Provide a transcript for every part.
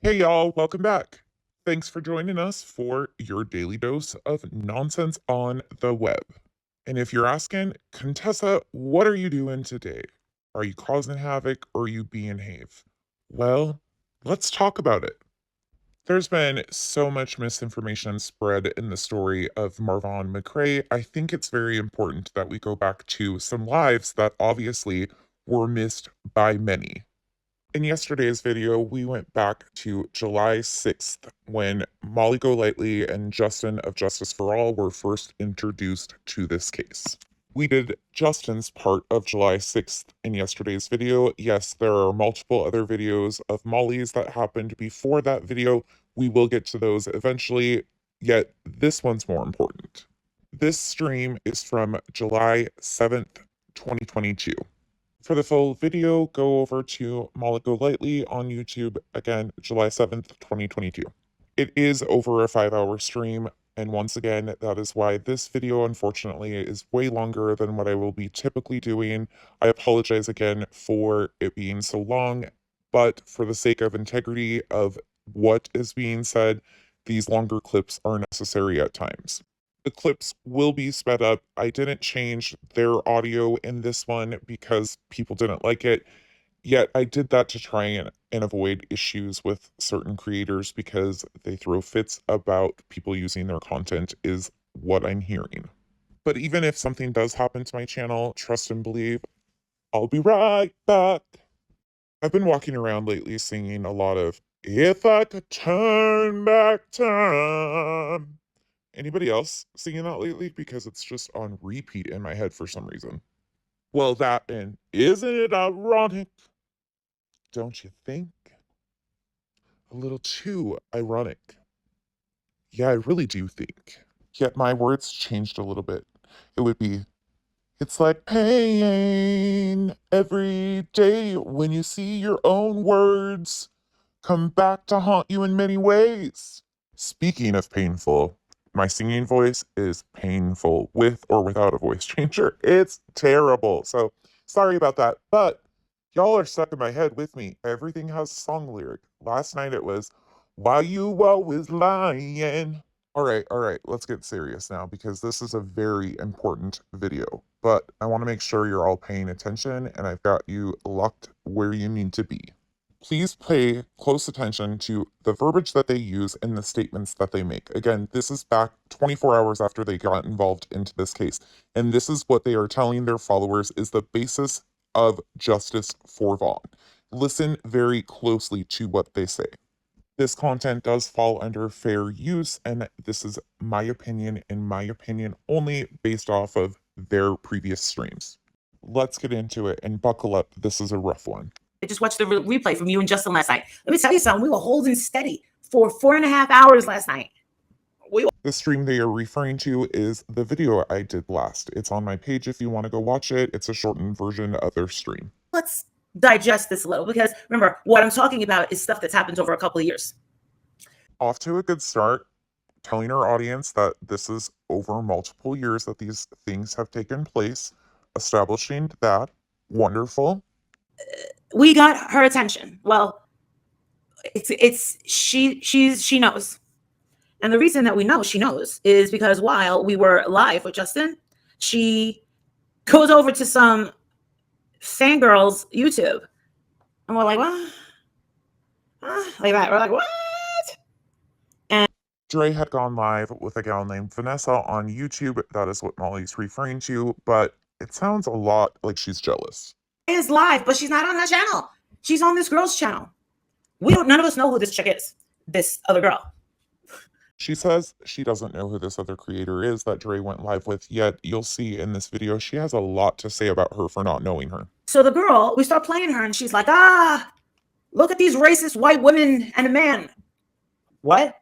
Hey y'all, welcome back. Thanks for joining us for your daily dose of nonsense on the web. And if you're asking, Contessa, what are you doing today? Are you causing havoc or are you being have? Well, let's talk about it. There's been so much misinformation spread in the story of Marvon McCray. I think it's very important that we go back to some lives that obviously were missed by many. In yesterday's video, we went back to July 6th when MollyGoLightly and Justin of Justice for All were first introduced to this case. We did Justin's part of July 6th in yesterday's video. Yes, there are multiple other videos of Molly's that happened before that video. We will get to those eventually, yet this one's more important. This stream is from July 7th, 2022. For the full video, go over to MollyGoLightly on YouTube, again, July 7th, 2022. It is over a 5-hour stream, and once again, that is why this video, unfortunately, is way longer than what I will be typically doing. I apologize again for it being so long, but for the sake of integrity of what is being said, these longer clips are necessary at times. The clips will be sped up. I didn't change their audio in this one because people didn't like it. Yet I did that to try and avoid issues with certain creators because they throw fits about people using their content, is what I'm hearing. But even if something does happen to my channel, trust and believe, I'll be right back. I've been walking around lately singing a lot of "If I Could Turn Back Time." Anybody else singing that lately? Because it's just on repeat in my head for some reason. Well, that and isn't it ironic? Don't you think? A little too ironic. Yeah, I really do think. Yet my words changed a little bit. It would be, it's like pain every day when you see your own words come back to haunt you in many ways. Speaking of painful, my singing voice is painful with or without a voice changer. It's terrible. So sorry about that. But y'all are stuck in my head with me. Everything has a song lyric. Last night it was, "Why you always lying?" All right, let's get serious now because this is a very important video. But I want to make sure you're all paying attention and I've got you locked where you need to be. Please pay close attention to the verbiage that they use and the statements that they make. Again, this is back 24 hours after they got involved into this case. And this is what they are telling their followers is the basis of justice for Vaughn. Listen very closely to what they say. This content does fall under fair use, and this is my opinion and my opinion only based off of their previous streams. Let's get into it and buckle up. This is a rough one. I just watched the replay from you and Justin last night. Let me tell you something. We were holding steady for 4.5 hours last night. The stream they are referring to is the video I did last. It's on my page if you want to go watch it. It's a shortened version of their stream. Let's digest this a little because remember, what I'm talking about is stuff that's happened over a couple of years. Off to a good start, telling our audience that this is over multiple years that these things have taken place, establishing that. Wonderful. We got her attention. Well, she knows. And the reason that we know she knows is because while we were live with Justin, she goes over to some fangirls YouTube. And we're like, what? Like that. We're like, what? And Dre had gone live with a gal named Vanessa on YouTube. That is what Molly's referring to. But it sounds a lot like she's jealous. Is live, but she's not on her channel. She's on this girl's channel. None of us know who this chick is. This other girl. She says she doesn't know who this other creator is that Dre went live with, yet you'll see in this video she has a lot to say about her for not knowing her. So the girl, we start playing her and she's like, look at these racist white women and a man. What?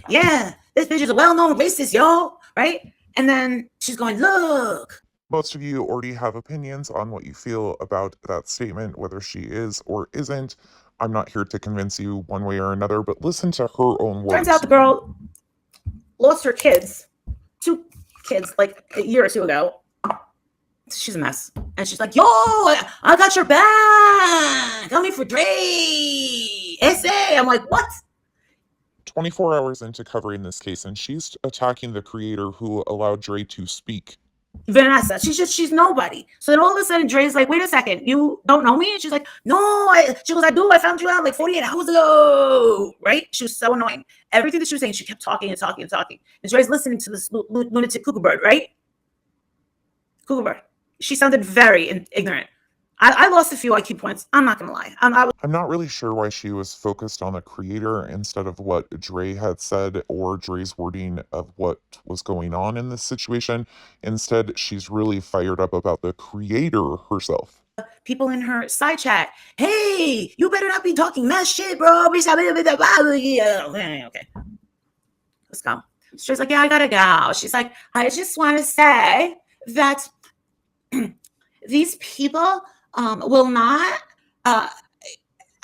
Yeah, this bitch is a well-known racist, yo, right? And then she's going, look. Most of you already have opinions on what you feel about that statement, whether she is or isn't. I'm not here to convince you one way or another, but listen to her own words. Turns out the girl lost her kids, 2 kids, like a year or 2 ago. She's a mess. And she's like, yo, I got your back. Coming for Dre. essay. I'm like, what? 24 hours into covering this case, and she's attacking the creator who allowed Dre to speak. Vanessa, she's nobody. So then all of a sudden, Dre's like, wait a second, you don't know me? And she's like, no, she goes, I do. I found you out like 48 hours ago, right? She was so annoying. Everything that she was saying, she kept talking and talking and talking. And Dre's listening to this lunatic cuckoo bird, right? Cuckoo bird. She sounded very ignorant. I lost a few IQ points. I'm not going to lie. I'm not really sure why she was focused on the creator instead of what Dre had said or Dre's wording of what was going on in this situation. Instead, she's really fired up about the creator herself. People in her side chat, hey, you better not be talking mess shit, bro. Okay, let's go. She's like, yeah, I gotta go. She's like, I just want to say that these people will not, I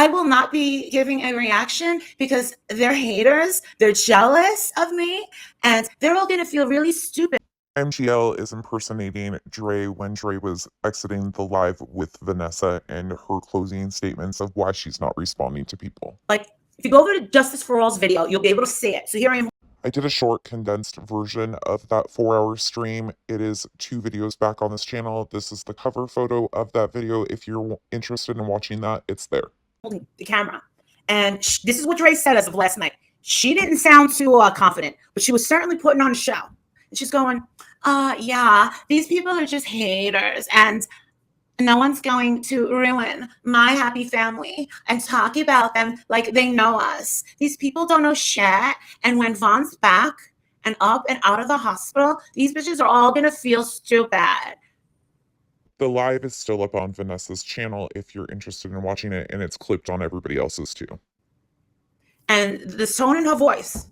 will not be giving a reaction because they're haters, they're jealous of me, and they're all gonna feel really stupid. MGL is impersonating Dre when Dre was exiting the live with Vanessa and her closing statements of why she's not responding to people. Like, if you go over to Justice for All's video, you'll be able to see it. So here I am. I did a short condensed version of that 4-hour stream. It is 2 videos back on this channel. This is the cover photo of that video. If you're interested in watching that, it's there. Holding the camera. And this is what Dre said as of last night. She didn't sound too confident, but she was certainly putting on a show. And she's going, yeah, these people are just haters. And no one's going to ruin my happy family and talk about them like they know us. These people don't know shit. And when Vaughn's back and up and out of the hospital, these bitches are all going to feel stupid. The live is still up on Vanessa's channel if you're interested in watching it, and it's clipped on everybody else's too. And the tone in her voice,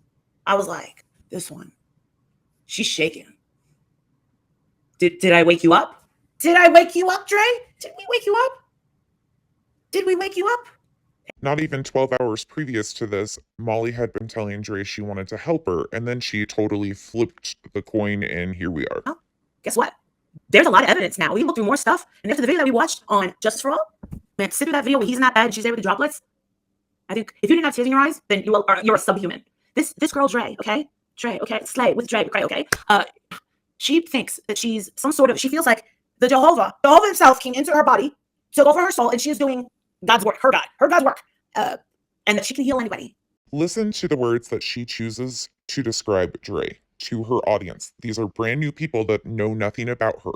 I was like, this one, she's shaking. Did I wake you up? Did I wake you up, Dre? Did we wake you up? Did we wake you up? Not even 12 hours previous to this, Molly had been telling Dre she wanted to help her, and then she totally flipped the coin, and here we are. Oh, guess what? There's a lot of evidence now. We looked through more stuff, and after the video that we watched on Justice for All, man, sit through that video where he's in that bed and she's there with the droplets. I think if you didn't have tears in your eyes, then you're a subhuman. This girl, Dre, okay? Dre, okay? Slay with Dre, McCray, okay? She thinks that she's some sort of, she feels like the Jehovah himself came into her body, took over her soul, and she is doing God's work, her God's work, and that she can heal anybody. Listen to the words that she chooses to describe Dre to her audience. These are brand new people that know nothing about her.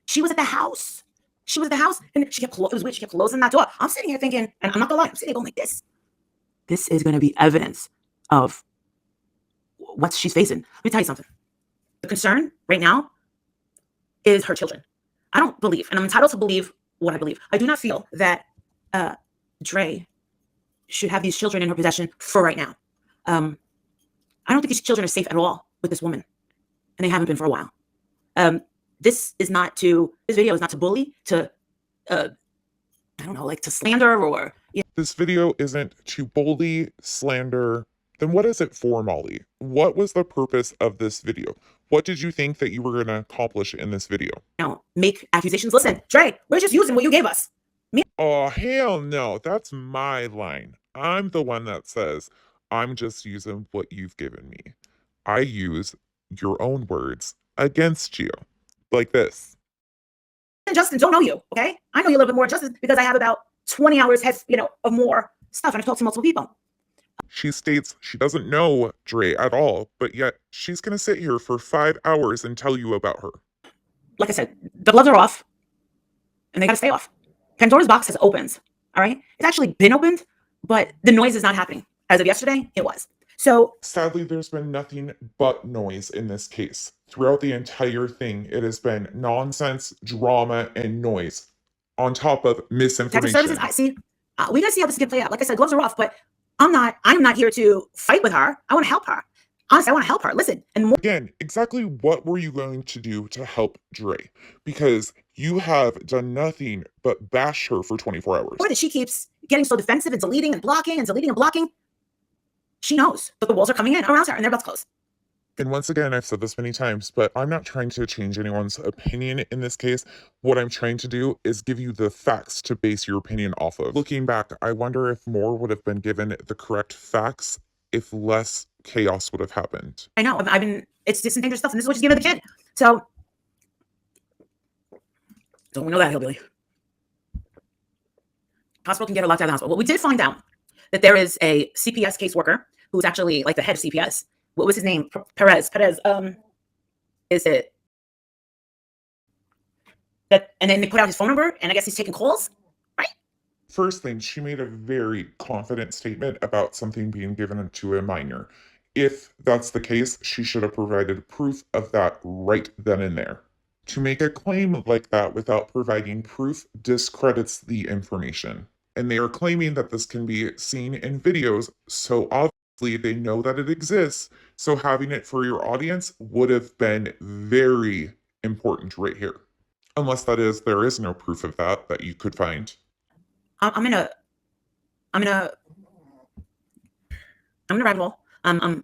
She was at the house. She was at the house, and it was weird. She kept closing that door. I'm sitting here thinking, and I'm not gonna lie, I'm sitting here going like this. This is gonna be evidence of what she's facing. Let me tell you something. The concern right now is her children. I don't believe, and I'm entitled to believe what I believe. I do not feel that Dre should have these children in her possession for right now. I don't think these children are safe at all with this woman, and they haven't been for a while. This video is not to bully, to I don't know, like to slander or. Yeah. This video isn't to bully, slander. Then what is it for, Molly? What was the purpose of this video? What did you think that you were going to accomplish in this video? No, make accusations. Listen, Dre, we're just using what you gave us. Oh, hell no. That's my line. I'm the one that says, I'm just using what you've given me. I use your own words against you. Like this. And Justin don't know you, okay? I know you a little bit more, Justin, because I have about 20 hours of more stuff, and I've talked to multiple people. She states she doesn't know Dre at all, but yet she's going to sit here for 5 hours and tell you about her. Like I said, the gloves are off, and they got to stay off. Pandora's box has opened, all right? It's actually been opened, but the noise is not happening. As of yesterday, it was. So sadly, there's been nothing but noise in this case. Throughout the entire thing, it has been nonsense, drama, and noise. On top of misinformation. Services, we gotta see how this can play out. Like I said, gloves are off, but I'm not here to fight with her. I want to help her. Honestly, I want to help her. Listen, and more. Again, exactly what were you going to do to help Dre? Because you have done nothing but bash her for 24 hours. Or that she keeps getting so defensive and deleting and blocking and deleting and blocking. She knows that the walls are coming in around her and they're about to close. And once again, I've said this many times, but I'm not trying to change anyone's opinion in this case. What I'm trying to do is give you the facts to base your opinion off of. Looking back, I wonder if more would have been given the correct facts if less chaos would have happened. I know. It's just dangerous stuff, and this is what she's giving the kid. So, don't we know that, hillbilly? Hospital can get her locked out of the hospital. Well, we did find out that there is a CPS caseworker who's actually like the head of CPS. What was his name? Perez. Is it that? And then they put out his phone number, and I guess he's taking calls, right? First thing, she made a very confident statement about something being given to a minor. If that's the case, she should have provided proof of that right then and there. To make a claim like that without providing proof discredits the information. And they are claiming that this can be seen in videos, so obviously they know that it exists. So having it for your audience would have been very important right here. Unless that is, there is no proof of that you could find. I'm in a rabbit hole. I'm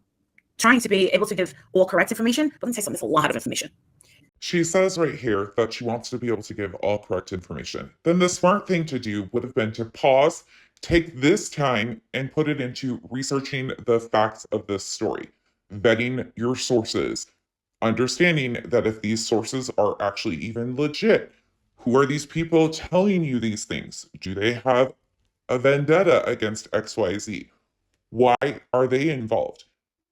trying to be able to give all correct information, but let me tell you something, it's a lot of information. She says right here that she wants to be able to give all correct information. Then the smart thing to do would have been to pause, take this time, and put it into researching the facts of this story, vetting your sources, understanding that if these sources are actually even legit, who are these people telling you these things? Do they have a vendetta against XYZ? Why are they involved?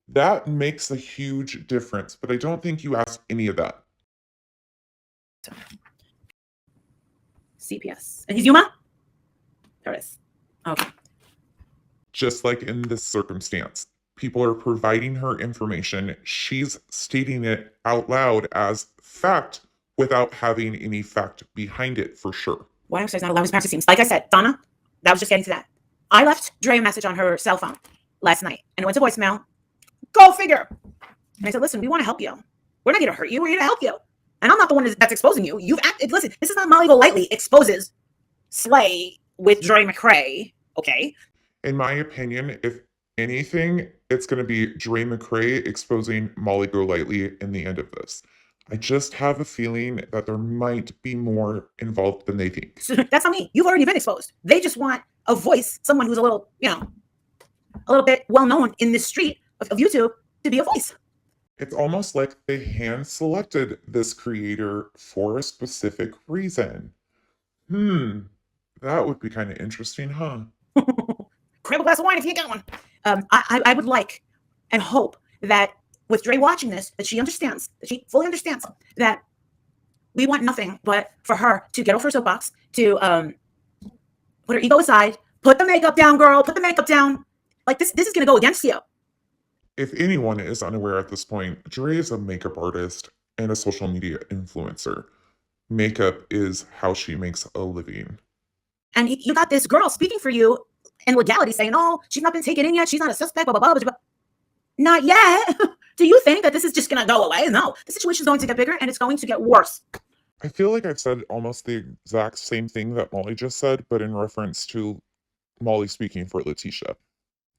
That makes a huge difference, but I don't think you asked any of that. CPS. And he's Yuma? There it is. Okay. Just like in this circumstance, people are providing her information. She's stating it out loud as fact without having any fact behind it for sure. Why don't I not allow his parents to see him? Like I said, Donna, that was just getting to that. I left Dre a message on her cell phone last night, and it went to voicemail. Go figure. And I said, listen, we want to help you. We're not going to hurt you. We're here to help you. And I'm not the one that's exposing you. You've acted. Listen, this is not MollyGoLightly exposes Slay with Dre McCray. Okay. In my opinion, if anything, it's going to be Dre McCray exposing MollyGoLightly in the end of this. I just have a feeling that there might be more involved than they think. So that's not me. You've already been exposed. They just want a voice, someone who's a little, a little bit well known in this street of YouTube to be a voice. It's almost like they hand selected this creator for a specific reason. That would be kind of interesting, huh? Grab a glass of wine if you get one. I would like and hope that with Dre watching this, that she fully understands that we want nothing but for her to get off her soapbox, to put her ego aside, put the makeup down, girl, put the makeup down. Like this is gonna go against you. If anyone is unaware at this point, Dre is a makeup artist and a social media influencer. Makeup is how she makes a living. And you got this girl speaking for you in legality saying, oh, she's not been taken in yet. She's not a suspect, blah, blah, blah, blah. Not yet. Do you think that this is just going to go away? No, the situation is going to get bigger and it's going to get worse. I feel like I've said almost the exact same thing that Molly just said, but in reference to Molly speaking for Letitia.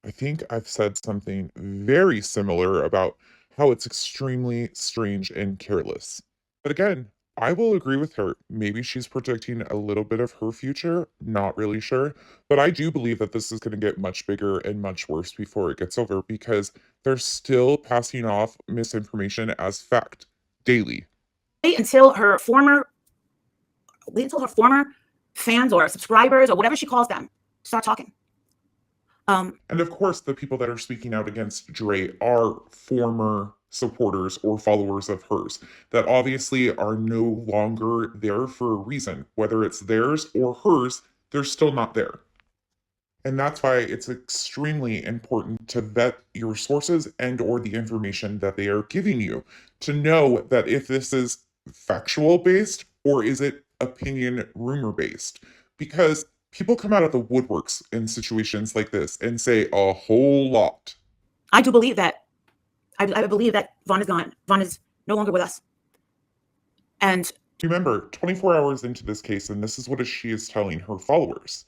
I think I've said something very similar about how it's extremely strange and careless. But again, I will agree with her. Maybe she's predicting a little bit of her future, not really sure. But I do believe that this is going to get much bigger and much worse before it gets over because they're still passing off misinformation as fact daily. Until her former fans or subscribers or whatever she calls them start talking. And of course, the people that are speaking out against Dre are former supporters or followers of hers that obviously are no longer there for a reason. Whether it's theirs or hers, they're still not there. And that's why it's extremely important to vet your sources and or the information that they are giving you to know that if this is factual based or is it opinion rumor based. Because people come out of the woodworks in situations like this and say a whole lot. I do believe that. I believe that Vaughn is gone. Vaughn is no longer with us. And remember, 24 hours into this case, and this is what she is telling her followers.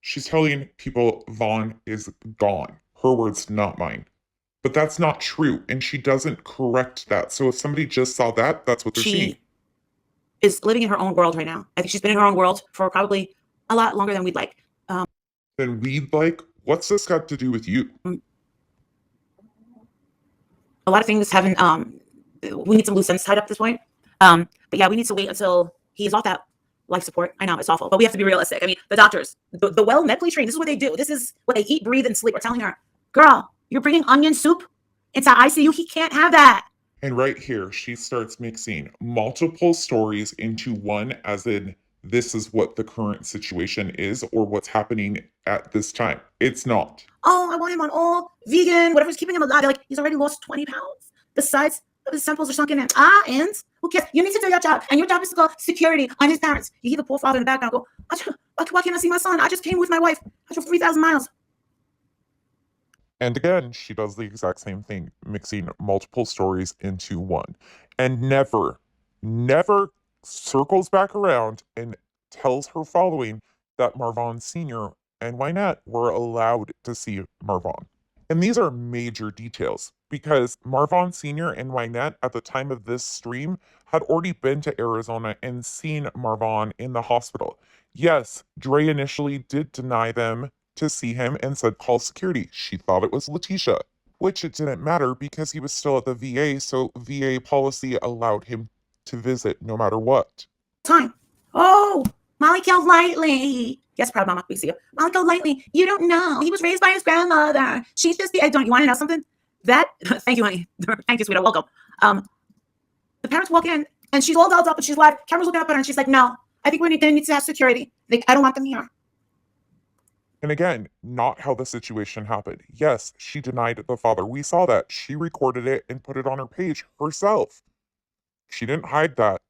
She's telling people Vaughn is gone. Her words, not mine. But that's not true, and she doesn't correct that. So if somebody just saw that, that's what they're seeing. She is living in her own world right now. I think she's been in her own world for probably a lot longer than we'd like. Then we'd like, what's this got to do with you? A lot of things haven't, we need some loose ends tied up at this point. But yeah, we need to wait until he is off that life support. I know it's awful, but we have to be realistic. I mean, the doctors, the well medically trained, this is what they do. This is what they eat, breathe, and sleep. Are telling her, girl, you're bringing onion soup into ICU. He can't have that. And right here, she starts mixing multiple stories into one, as in, this is what the current situation is or what's happening at this time. It's not. Oh, I want him on all vegan, whatever's keeping him alive. They're like, he's already lost 20 pounds. The sides of his temples are sunken in. And who cares? You need to do your job. And your job is to call security on his parents. You hear the poor father in the background go, why can't I see my son? I just came with my wife. I drove 3,000 miles. And again, she does the exact same thing, mixing multiple stories into one. And never circles back around and tells her following that Marvon Sr. and Wynette were allowed to see Marvon. And these are major details because Marvon Sr. and Wynette at the time of this stream had already been to Arizona and seen Marvon in the hospital. Yes, Dre initially did deny them to see him and said call security. She thought it was Letitia, which it didn't matter because he was still at the VA, so VA policy allowed him to visit no matter what. Time. Oh, MollyGoLightly. Yes, proud mama, we see you. MollyGoLightly. You don't know. He was raised by his grandmother. She's just the don't you want to know something? That thank you, honey. Thank you, sweetheart. Welcome. The parents walk in and she's all dolled up and she's like, camera's looking up at her and she's like, no, I think we're gonna need to have security. Like, I don't want them here. And again, not how the situation happened. Yes, she denied the father. We saw that. She recorded it and put it on her page herself. She didn't hide that.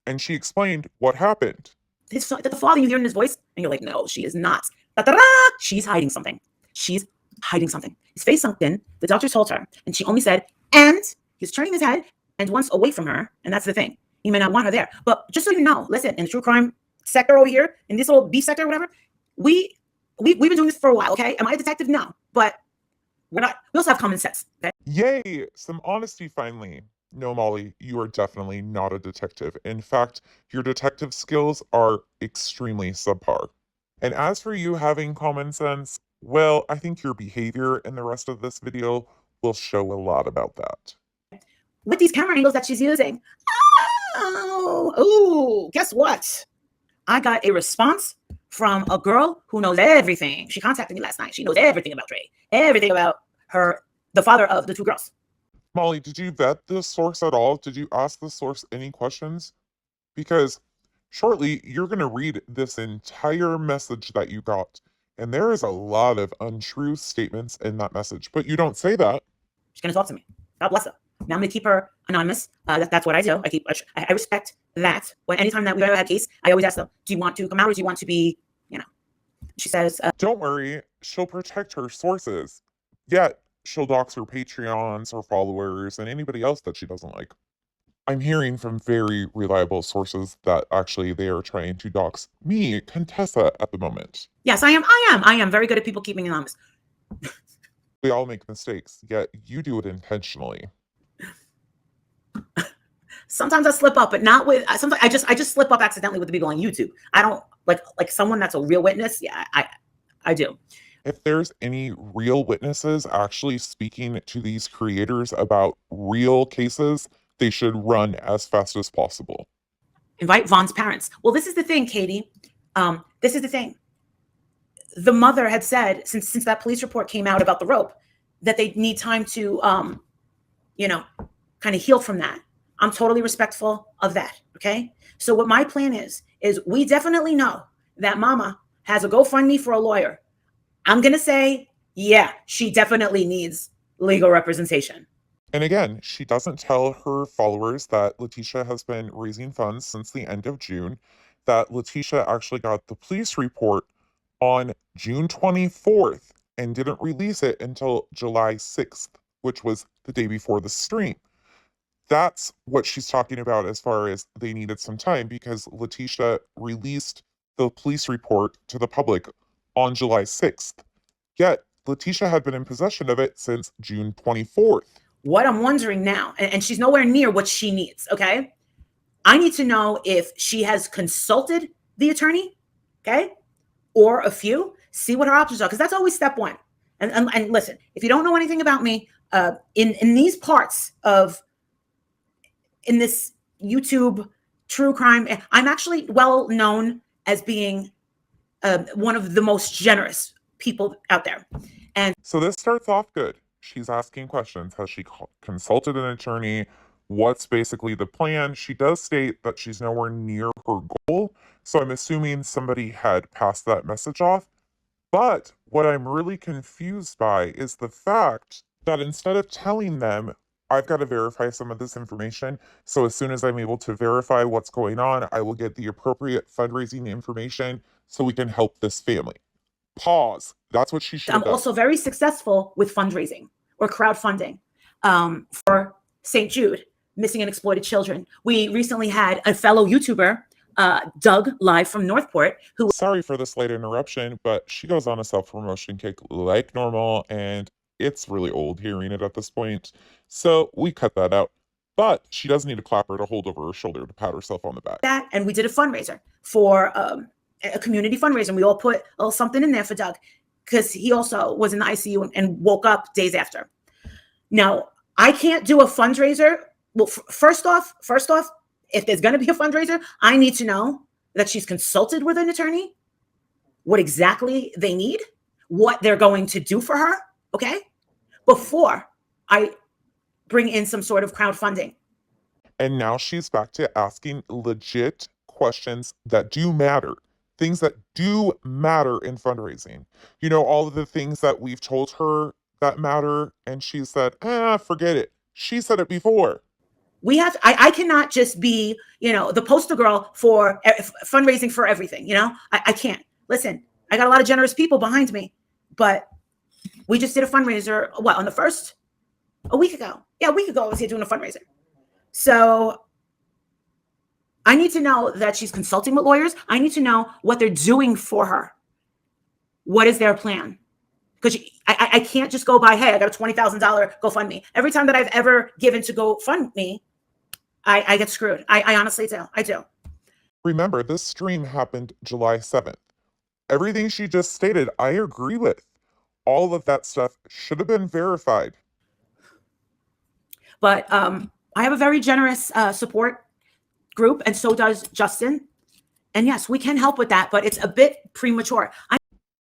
And she explained what happened. The father, you hear in his voice, and you're like, no, she is not. Da-da-da! She's hiding something. She's hiding something. His face sunk in. The doctor told her, and she only said, and he's turning his head and wants away from her. And that's the thing. He may not want her there. But just so you know, listen, in the true crime sector over here, in this little beef sector or whatever, we've been doing this for a while, okay? Am I a detective? No. But we're not. We also have common sense, okay? Yay! Some honesty finally. No, Molly, you are definitely not a detective. In fact, your detective skills are extremely subpar. And as for you having common sense, well, I think your behavior in the rest of this video will show a lot about that. With these camera angles that she's using. Oh, guess what? I got a response from a girl who knows everything. She contacted me last night. She knows everything about Dre, everything about the father of the two girls. Molly, did you vet this source at all? Did you ask the source any questions? Because shortly, you're going to read this entire message that you got. And there is a lot of untrue statements in that message. But you don't say that. She's going to talk to me. God bless her. Now I'm going to keep her anonymous. That's what I do. I respect that. Anytime that we've ever had a case, I always ask them, do you want to come out or do you want to be, She says, don't worry. She'll protect her sources. Yet, she'll dox her Patreons, her followers, and anybody else that she doesn't like. I'm hearing from very reliable sources that actually they are trying to dox me, Contessa, at the moment. Yes, I am very good at people keeping anonymous. We all make mistakes, yet you do it intentionally. Sometimes I slip up, but not with. Sometimes I just slip up accidentally with the people on YouTube. I don't like someone that's a real witness. Yeah, I do. If there's any real witnesses actually speaking to these creators about real cases, they should run as fast as possible. Invite Vaughn's parents. Well, this is the thing, Katie. This is the thing. The mother had said since that police report came out about the rope that they need time to, kind of heal from that. I'm totally respectful of that. Okay. So what my plan is we definitely know that mama has a GoFundMe for a lawyer. I'm going to say, yeah, she definitely needs legal representation. And again, she doesn't tell her followers that Letitia has been raising funds since the end of June, that Letitia actually got the police report on June 24th and didn't release it until July 6th, which was the day before the stream. That's what she's talking about as far as they needed some time because Letitia released the police report to the public on July 6th. Yet Letitia had been in possession of it since June 24th. What I'm wondering now, and she's nowhere near what she needs, okay? I need to know if she has consulted the attorney, okay? Or a few, see what her options are, because that's always step one. And listen, if you don't know anything about me, in these parts of in this YouTube true crime, I'm actually well known as being one of the most generous people out there. And so this starts off good. She's asking questions. Has she consulted an attorney? What's basically the plan? She does state that she's nowhere near her goal, so I'm assuming somebody had passed that message off. But what I'm really confused by is the fact that instead of telling them, I've got to verify some of this information, so as soon as I'm able to verify what's going on, I will get the appropriate fundraising information so we can help this family. Pause. That's what she should have I'm done. also very successful with fundraising or crowdfunding for St. Jude, missing and exploited children. We recently had a fellow YouTuber, Doug, live from Northport, who... Sorry for this late interruption, but she goes on a self-promotion kick like normal, and it's really old hearing it at this point, so we cut that out. But she does need a clapper to hold over her shoulder to pat herself on the back. And we did a fundraiser for a community fundraiser. And we all put a little something in there for Doug because he also was in the ICU and woke up days after. Now, I can't do a fundraiser. Well, first off, if there's going to be a fundraiser, I need to know that she's consulted with an attorney, what exactly they need, what they're going to do for her, okay, before I bring in some sort of crowdfunding. And now she's back to asking legit questions that do matter. Things that do matter in fundraising. You know, all of the things that we've told her that matter, and she said, forget it. She said it before. We have, I cannot just be, the poster girl for fundraising for everything, I can't. Listen, I got a lot of generous people behind me, but we just did a fundraiser, on the 1st? A week ago. Yeah, a week ago I was here doing a fundraiser. So I need to know that she's consulting with lawyers. I need to know what they're doing for her. What is their plan? Because I can't just go by, hey, I got a $20,000 GoFundMe. Every time that I've ever given to GoFundMe, I get screwed. I honestly do. I do. Remember, this stream happened July 7th. Everything she just stated, I agree with. All of that stuff should have been verified. But I have a very generous support group, and so does Justin. And yes, we can help with that, but it's a bit premature.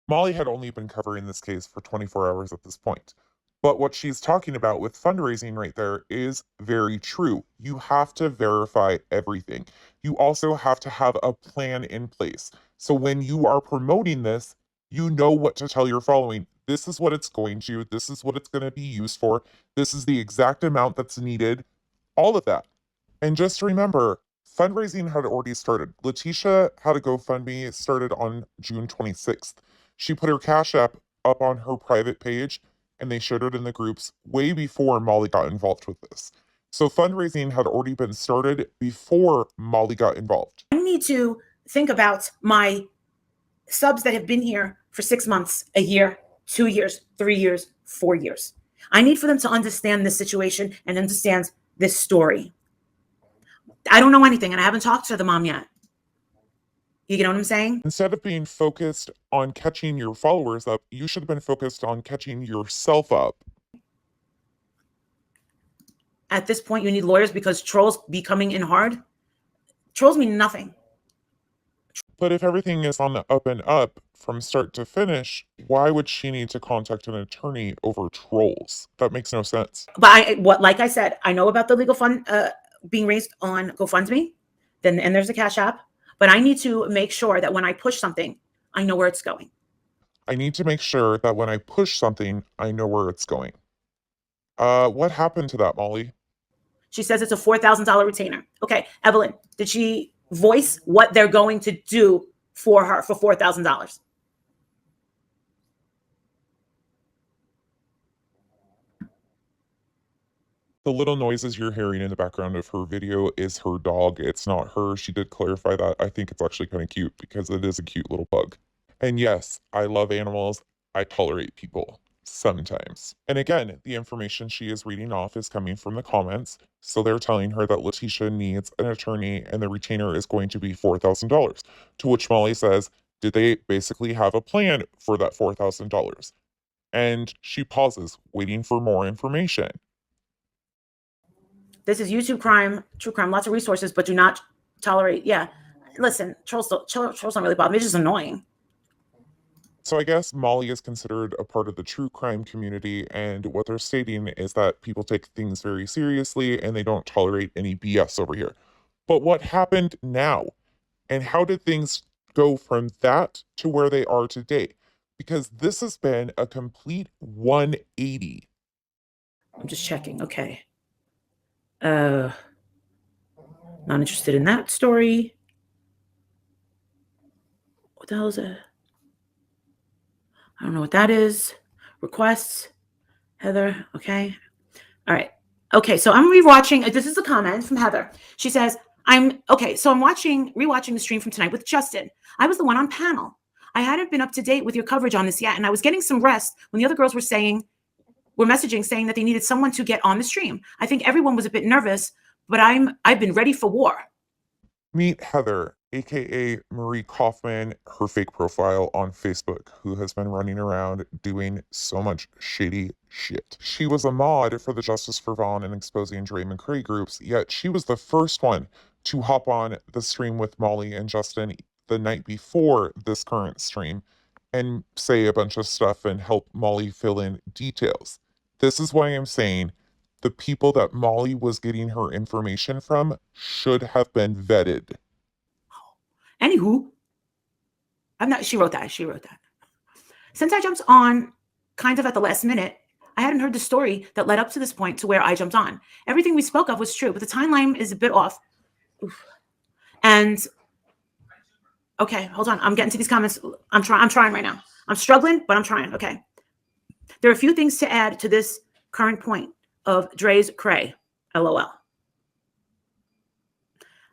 Molly had only been covering this case for 24 hours at this point. But what she's talking about with fundraising right there is very true. You have to verify everything. You also have to have a plan in place. So when you are promoting this, you know what to tell your following. This is what it's going to, this is what it's going to be used for, this is the exact amount that's needed, all of that. And just remember, fundraising had already started. Letitia had a GoFundMe started on June 26th. She put her Cash App up on her private page, and they shared it in the groups way before Molly got involved with this. So fundraising had already been started before Molly got involved. I need to think about my subs that have been here for 6 months, a year, 2 years, 3 years, 4 years. I need for them to understand this situation and understand this story. I don't know anything, and I haven't talked to the mom yet. You get what I'm saying? Instead of being focused on catching your followers up, you should have been focused on catching yourself up. At this point, you need lawyers because trolls be coming in hard. Trolls mean nothing. But if everything is on the up and up from start to finish, why would she need to contact an attorney over trolls? That makes no sense. But like I said, I know about the legal fund being raised on GoFundMe. And there's a Cash App. But I need to make sure that when I push something, I know where it's going. I need to make sure that when I push something, I know where it's going. What happened to that, Molly? She says it's a $4,000 retainer. Okay, Evelyn, did she voice what they're going to do for her for $4,000? The little noises you're hearing in the background of her video is her dog. It's not her. She did clarify that. I think it's actually kind of cute because it is a cute little bug. And yes, I love animals. I tolerate people. sometimes. And again, the information she is reading off is coming from the comments. So they're telling her that Letitia needs an attorney and the retainer is going to be $4,000. To which Molly says, did they basically have a plan for that $4,000? And she pauses, waiting for more information. This is YouTube crime, true crime, lots of resources, but do not tolerate. Yeah. Listen, trolls don't really bother me. It's just annoying. So I guess Molly is considered a part of the true crime community, and what they're stating is that people take things very seriously and they don't tolerate any BS over here. But what happened now? And how did things go from that to where they are today? Because this has been a complete 180. I'm just checking. Okay. Not interested in that story. What the hell is it? I don't know what that is. Requests. Heather. Okay. All right. Okay. So I'm rewatching. This is a comment from Heather. She says, I'm rewatching the stream from tonight with Justin. I was the one on panel. I hadn't been up to date with your coverage on this yet, and I was getting some rest when the other girls were messaging saying that they needed someone to get on the stream. I think everyone was a bit nervous, but I've been ready for war. Meet Heather, aka Marie Kaufman, her fake profile on Facebook, who has been running around doing so much shady shit. She was a mod for the Justice for Vaughn and Exposing Dre McCray groups, yet she was the first one to hop on the stream with Molly and Justin the night before this current stream and say a bunch of stuff and help Molly fill in details. This is why I'm saying the people that Molly was getting her information from should have been vetted. Anywho, she wrote that. Since I jumped on kind of at the last minute, I hadn't heard the story that led up to this point to where I jumped on. Everything we spoke of was true, but the timeline is a bit off. Oof. And okay, hold on. I'm getting to these comments. I'm trying right now. I'm struggling, but I'm trying. Okay. There are a few things to add to this current point of Dre's cray. LOL.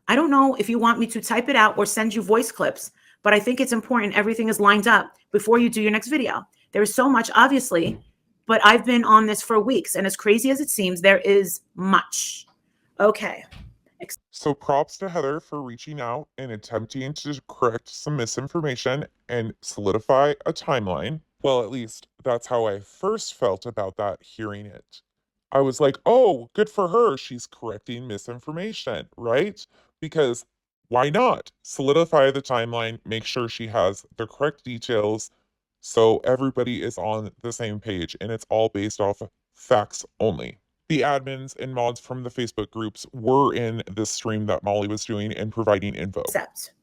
I don't know if you want me to type it out or send you voice clips, but I think it's important everything is lined up before you do your next video. There is so much, obviously, but I've been on this for weeks, and as crazy as it seems, there is much. Okay. So props to Heather for reaching out and attempting to correct some misinformation and solidify a timeline. Well, at least that's how I first felt about that hearing it. I was like, oh, good for her. She's correcting misinformation, right? Because why not solidify the timeline, make sure she has the correct details so everybody is on the same page and it's all based off facts only. The admins and mods from the Facebook groups were in this stream that Molly was doing and providing info. Accept.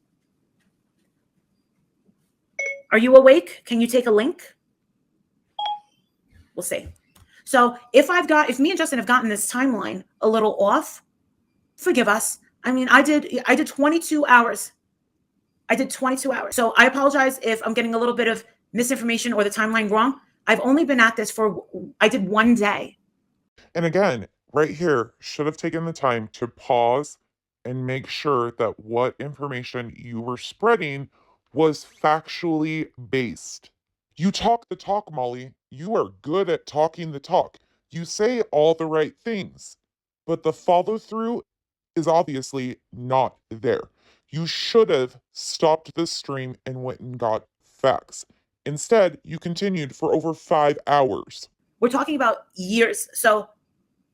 Are you awake? Can you take a link? We'll see. So if me and Justin have gotten this timeline a little off, forgive us. I mean, I did 22 hours. I did 22 hours. So I apologize if I'm getting a little bit of misinformation or the timeline wrong. I've only been at this I did 1 day. And again, right here, should have taken the time to pause and make sure that what information you were spreading was factually based. You talk the talk, Molly. You are good at talking the talk. You say all the right things, but the follow through is obviously not there. You should have stopped the stream and went and got facts. Instead, you continued for over 5 hours. We're talking about years. So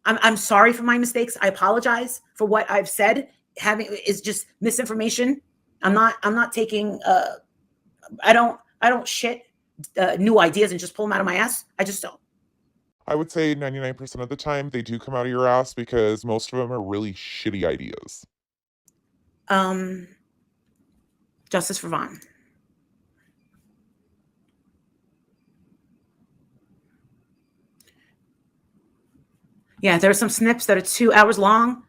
I'm sorry for my mistakes. I apologize for what I've said. Is just misinformation. I'm not taking I don't shit new ideas and just pull them out of my ass. I just don't. I would say 99% of the time they do come out of your ass because most of them are really shitty ideas. Justice for Vaughn. Yeah, there are some snips that are 2 hours long.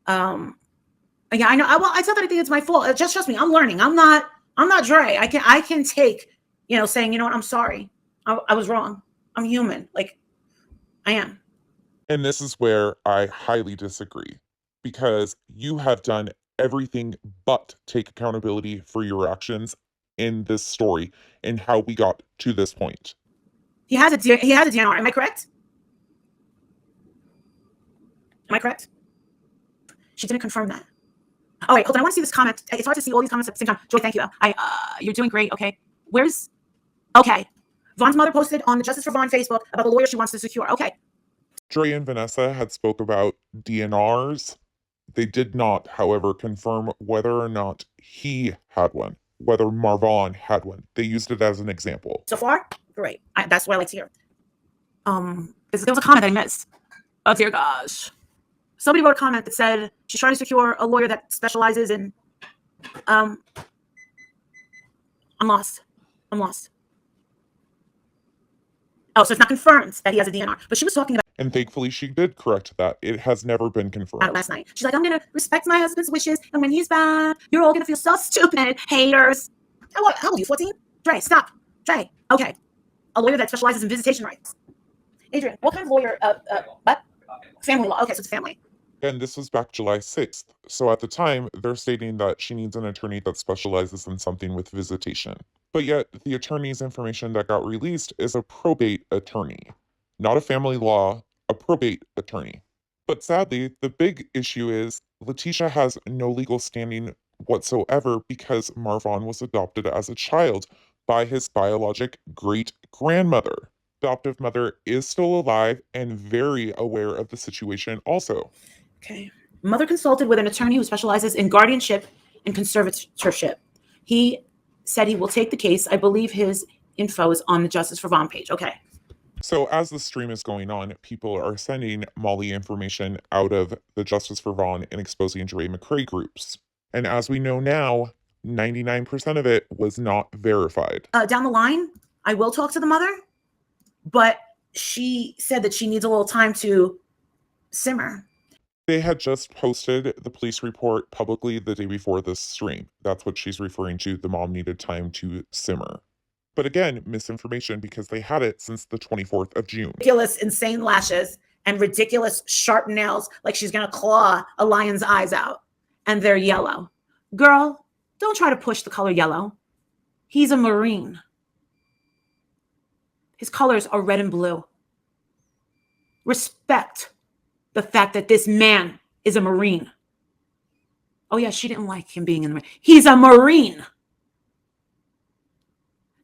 Yeah, I know. I thought that I think it's my fault. Just trust me. I'm learning. I'm not Dre. I can take, saying, you know what, I'm sorry. I was wrong. I'm human. Like, I am. And this is where I highly disagree because you have done everything but take accountability for your actions in this story and how we got to this point. He has a DNR. Am I correct? Am I correct? She didn't confirm that. Oh wait, hold on. I want to see this comment. It's hard to see all these comments at the same time. Joy, thank you. You're doing great. Okay, where's? Okay, Vaughn's mother posted on the Justice for Vaughn Facebook about the lawyer she wants to secure. Okay. Dre and Vanessa had spoke about DNRs. They did not, however, confirm whether or not he had one, whether Marvon had one. They used it as an example. So far, great. That's what I like to hear. There was a comment I missed. Oh dear gosh. Somebody wrote a comment that said she's trying to secure a lawyer that specializes in. I'm lost. Oh, so it's not confirmed that he has a DNR, but she was talking about. And thankfully, she did correct that. It has never been confirmed. Last night, she's like, I'm gonna respect my husband's wishes, and when he's back, you're all gonna feel so stupid, haters. How old are you? 14? Dre, stop. Dre. Okay. A lawyer that specializes in visitation rights. Adrian, what kind of lawyer? What? Family law. Okay, so it's family. And this was back July 6th. So at the time, they're stating that she needs an attorney that specializes in something with visitation. But yet, the attorney's information that got released is a probate attorney, not a family law, a probate attorney. But sadly, the big issue is Letitia has no legal standing whatsoever because Marvon was adopted as a child by his biologic great-grandmother. Adoptive mother is still alive and very aware of the situation also. Okay. Mother consulted with an attorney who specializes in guardianship and conservatorship. He said he will take the case. I believe his info is on the Justice for Vaughn page. Okay. So as the stream is going on, people are sending Molly information out of the Justice for Vaughn and exposing Dre McCray groups. And as we know now, 99% of it was not verified. Down the line, I will talk to the mother, but she said that she needs a little time to simmer. They had just posted the police report publicly the day before this stream. That's what she's referring to. The mom needed time to simmer. But again, misinformation because they had it since the 24th of June. Ridiculous, insane lashes and ridiculous sharp nails like she's going to claw a lion's eyes out. And they're yellow. Girl, don't try to push the color yellow. He's a Marine. His colors are red and blue. Respect the fact that this man is a Marine. Oh yeah, she didn't like him being in the Marine. He's a Marine.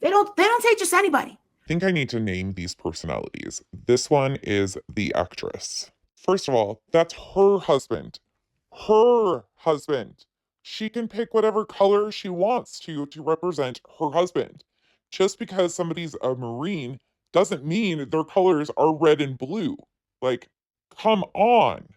They don't take just anybody. I think I need to name these personalities. This one is the actress. First of all, that's her husband. Her husband. She can pick whatever color she wants to represent her husband. Just because somebody's a Marine doesn't mean their colors are red and blue. Like, come on.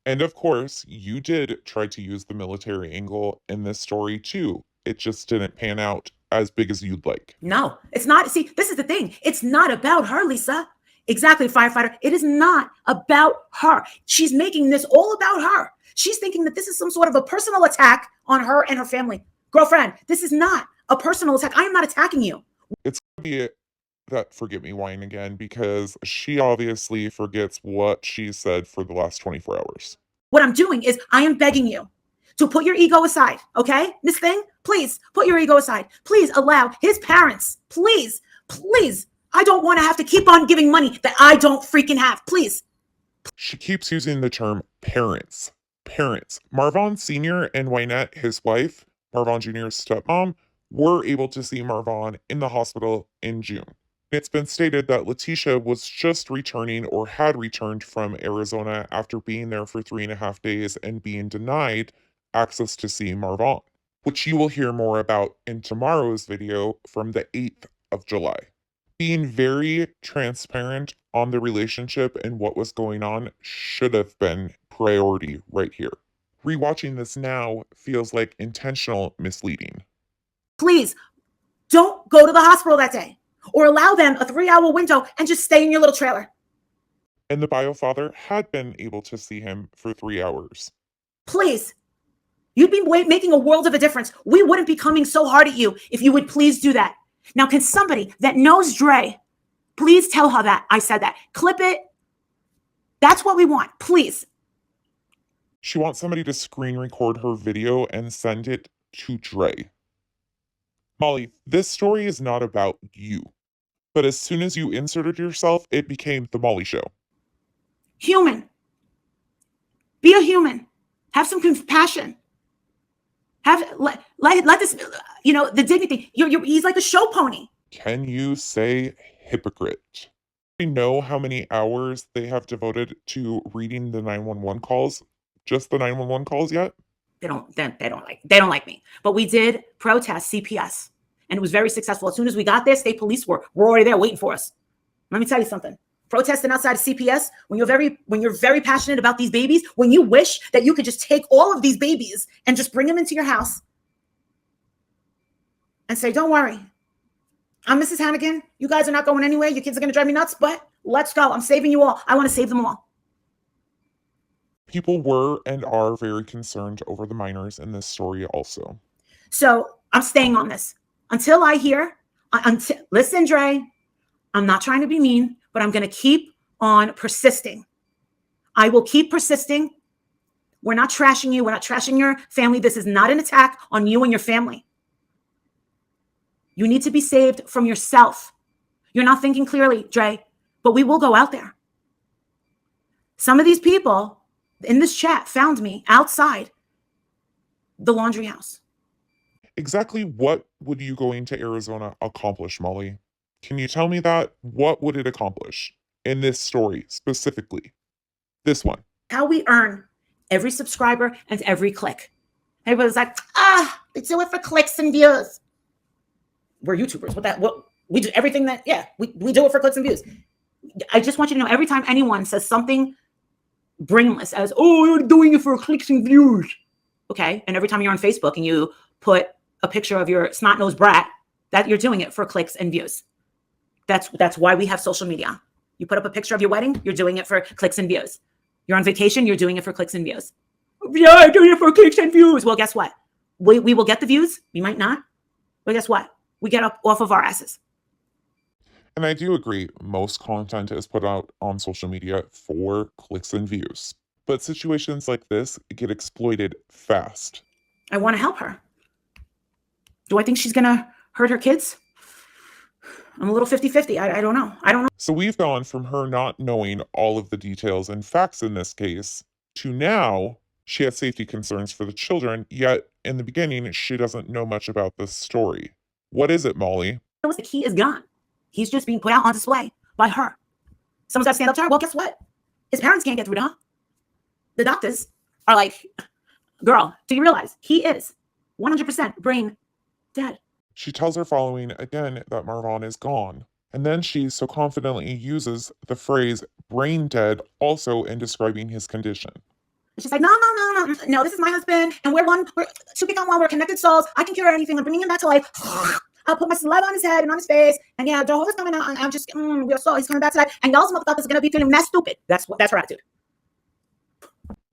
And of course, you did try to use the military angle in this story too. It just didn't pan out as big as you'd like. No, it's not. See, this is the thing. It's not about her, Lisa. Exactly, firefighter. It is not about her. She's making this all about her. She's thinking that this is some sort of a personal attack on her and her family. Girlfriend, this is not a personal attack. I am not attacking you. It's going to be that forget me wine again because she obviously forgets what she said for the last 24 hours. What I'm doing is I am begging you to put your ego aside, okay? Miss Thing, please put your ego aside. Please allow his parents, please. I don't want to have to keep on giving money that I don't freaking have, please. She keeps using the term parents. Marvon Sr. and Wynette, his wife, Marvon Jr.'s stepmom, were able to see Marvon in the hospital in June. It's been stated that Letitia was just returning or had returned from Arizona after being there for 3.5 days and being denied access to see Marvon, which you will hear more about in tomorrow's video from the 8th of July. Being very transparent on the relationship and what was going on should have been priority right here. Rewatching this now feels like intentional misleading. Please don't go to the hospital that day or allow them a 3-hour window and just stay in your little trailer. And the bio father had been able to see him for 3 hours. Please. You'd be making a world of a difference. We wouldn't be coming so hard at you if you would please do that. Now, can somebody that knows Dre, please tell her that I said that. Clip it. That's what we want. Please. She wants somebody to screen record her video and send it to Dre. Molly, this story is not about you. But as soon as you inserted yourself, it became the Molly Show. Human. Be a human. Have some compassion. Let this, the dignity. He's like a show pony. Can you say hypocrite? Do you know how many hours they have devoted to reading the 911 calls? Just the 911 calls yet? They don't like me. But we did protest CPS, and it was very successful. As soon as we got there, state police were already there waiting for us. Let me tell you something. Protesting outside of CPS, when you're very passionate about these babies, when you wish that you could just take all of these babies and just bring them into your house and say, don't worry, I'm Mrs. Hannigan. You guys are not going anywhere. Your kids are going to drive me nuts, but let's go. I'm saving you all. I want to save them all. People were and are very concerned over the minors in this story also. So I'm staying on this until I hear, listen, Dre, I'm not trying to be mean, but I'm going to keep on persisting. I will keep persisting. We're not trashing you. We're not trashing your family. This is not an attack on you and your family. You need to be saved from yourself. You're not thinking clearly, Dre, but we will go out there. Some of these people in this chat found me outside the laundry house. Exactly what would you going to Arizona accomplish, Molly? Can you tell me that? What would it accomplish in this story specifically? This one. How we earn every subscriber and every click. Everybody's like, they do it for clicks and views. We're YouTubers. What we do everything that, we do it for clicks and views. I just want you to know, every time anyone says something brainless as, you're doing it for clicks and views. Okay. And every time you're on Facebook and you put a picture of your snot-nosed brat, that you're doing it for clicks and views. That's why we have social media. You put up a picture of your wedding, you're doing it for clicks and views. You're on vacation, you're doing it for clicks and views. Yeah, I'm doing it for clicks and views. Well, guess what? We will get the views. We might not. But guess what? We get up off of our asses. And I do agree, most content is put out on social media for clicks and views. But situations like this get exploited fast. I want to help her. Do I think she's going to hurt her kids? I'm a little 50-50. I don't know. So we've gone from her not knowing all of the details and facts in this case to now she has safety concerns for the children, yet in the beginning she doesn't know much about this story. What is it, Molly? The key is gone. He's just being put out on display by her. Someone's got to stand up to her. Well, guess what? His parents can't get through to her. The doctors are like, girl, do you realize he is 100% brain dead? She tells her following again that Marvon is gone. And then she so confidently uses the phrase brain dead also in describing his condition. She's like, no, this is my husband, and we're two become one, we're connected souls. I can cure anything. I'm bringing him back to life. I'll put my saliva on his head and on his face, and yeah, Jehovah's coming out, and I'm just, he's coming back to life, and y'all's motherfuckers gonna be feeling mad stupid. That's her attitude.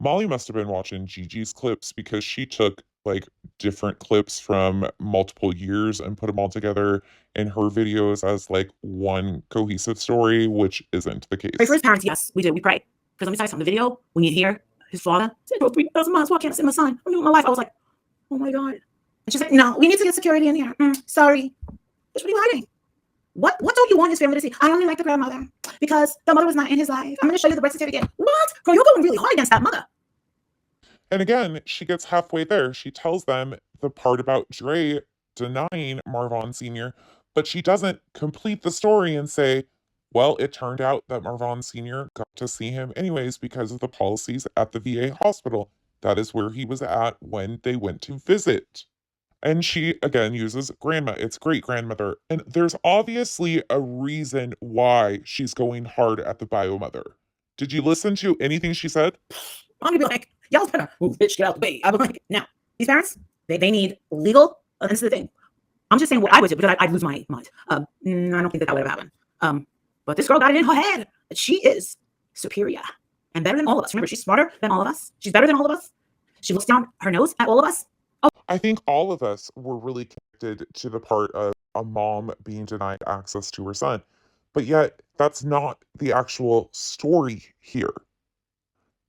Molly must have been watching Gigi's clips because she took like different clips from multiple years and put them all together in her videos as like one cohesive story, which isn't the case. Pray for his parents, yes, we do. We pray. Because let me tell you something, the video, when you hear his father said, for 3,000 miles, why can't I see my son? I'm doing my life. I was like, oh my God. And she's like, no, we need to get security in here. Sorry. What are you hiding? What don't you want his family to see? I only like the grandmother because the mother was not in his life. I'm going to show you the birth certificate. What? Girl, you're going really hard against that mother. And again, she gets halfway there. She tells them the part about Dre denying Marvon Sr., but she doesn't complete the story and say, well, it turned out that Marvon Sr. got to see him anyways because of the policies at the VA hospital. That is where he was at when they went to visit. And she, again, uses grandma. It's great-grandmother. And there's obviously a reason why she's going hard at the bio mother. Did you listen to anything she said? I'm going to be like, y'all better move, bitch, get out the way. I'm like, now, these parents, they need legal, and this is the thing. I'm just saying what I would do because I'd lose my mind. I don't think that would have happened. But this girl got it in her head that she is superior and better than all of us. Remember, she's smarter than all of us. She's better than all of us. She looks down her nose at all of us. Oh, I think all of us were really connected to the part of a mom being denied access to her son. But yet, that's not the actual story here.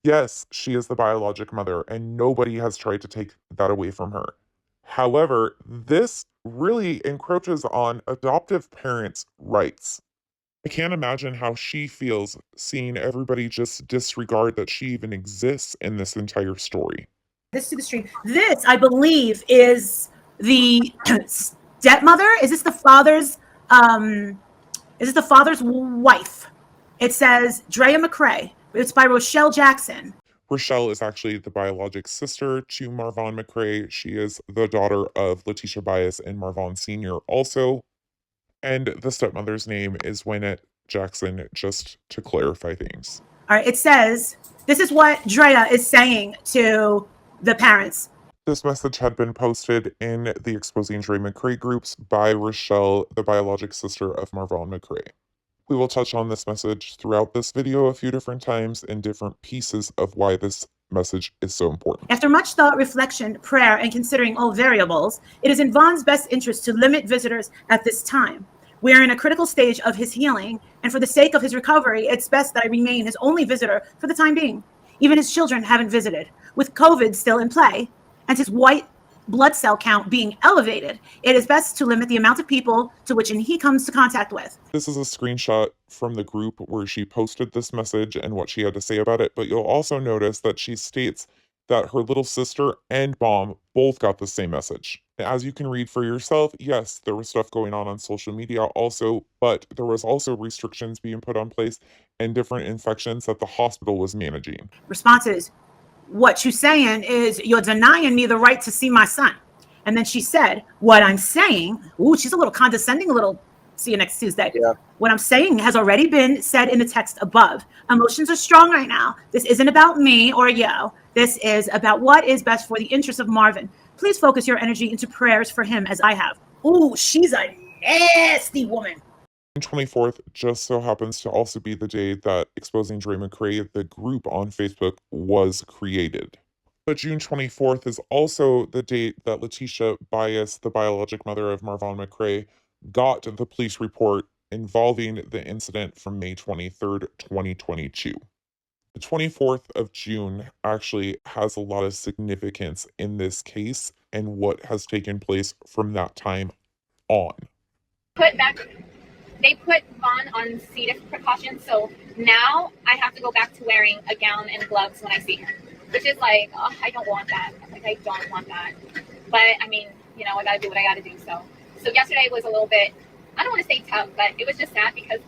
Yes, she is the biologic mother, and nobody has tried to take that away from her. However, this really encroaches on adoptive parents' rights. I can't imagine how she feels seeing everybody just disregard that she even exists in this entire story. This to the stream. This, I believe, is the stepmother. Is this the father's? Is this the father's wife? It says Drea McCray. It's by Rochelle Jackson. Rochelle is actually the biologic sister to Marvon McCray. She is the daughter of Letitia Bias and Marvon Sr. also. And the stepmother's name is Wynette Jackson, just to clarify things. All right, it says, this is what Drea is saying to the parents. This message had been posted in the Exposing Dre McCray groups by Rochelle, the biologic sister of Marvon McCray. We will touch on this message throughout this video a few different times in different pieces of why this message is so important. After much thought, reflection, prayer, and considering all variables, it is in Von's best interest to limit visitors at this time. We are in a critical stage of his healing, and for the sake of his recovery, it's best that I remain his only visitor for the time being. Even his children haven't visited. With COVID still in play, and his white blood cell count being elevated, it is best to limit the amount of people to which he comes to contact with. This is a screenshot from the group where she posted this message and what she had to say about it, but you'll also notice that she states that her little sister and mom both got the same message. As you can read for yourself, yes, there was stuff going on social media also, but there was also restrictions being put on place and different infections that the hospital was managing. Responses. What you're saying is you're denying me the right to see my son. And then she said, what I'm saying, ooh, she's a little condescending, a little, see you next Tuesday. Yeah. What I'm saying has already been said in the text above. Emotions are strong right now. This isn't about me or you. This is about what is best for the interest of Marvin. Please focus your energy into prayers for him as I have. Ooh, she's a nasty woman. June 24th just so happens to also be the day that Exposing Dre McCray, the group on Facebook, was created. But June 24th is also the date that Letitia Bias, the biologic mother of Marvon McCray, got the police report involving the incident from May 23rd, 2022. The 24th of June actually has a lot of significance in this case and what has taken place from that time on. They put Vaughn on C. diff precautions, so now I have to go back to wearing a gown and gloves when I see her, which is like, oh, I don't want that. Like, I don't want that. But I mean, you know, I gotta do what I gotta do. So yesterday was a little bit, I don't want to say tough, but it was just sad because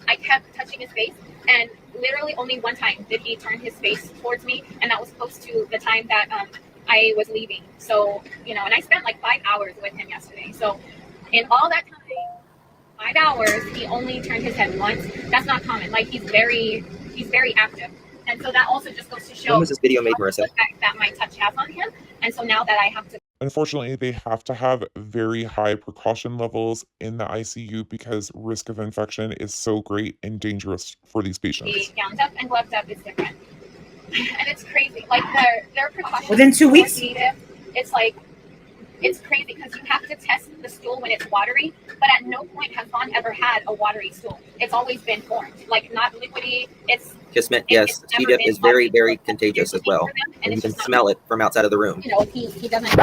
I kept touching his face, and literally only one time did he turn his face towards me, and that was close to the time that I was leaving. So, you know, and I spent like 5 hours with him yesterday. So in all that time, 5 hours, he only turned his head once. That's not common. Like, he's very active. And so that also just goes to show when was this video made, Marissa? the effect that my touch has on him. And so now that I have to, Unfortunately, they have to have very high precaution levels in the ICU because risk of infection is so great and dangerous for these patients. be gowned up and gloved up is different. And it's crazy. Like, their precautions. Within 2 weeks? It's like, it's crazy because you have to test the stool when it's watery, but at no point has Vaughn ever had a watery stool. It's always been formed, like not liquidy. Kismet, yes. C. diff is very, very contagious as well. And you can smell it from outside of the room. You know, he doesn't.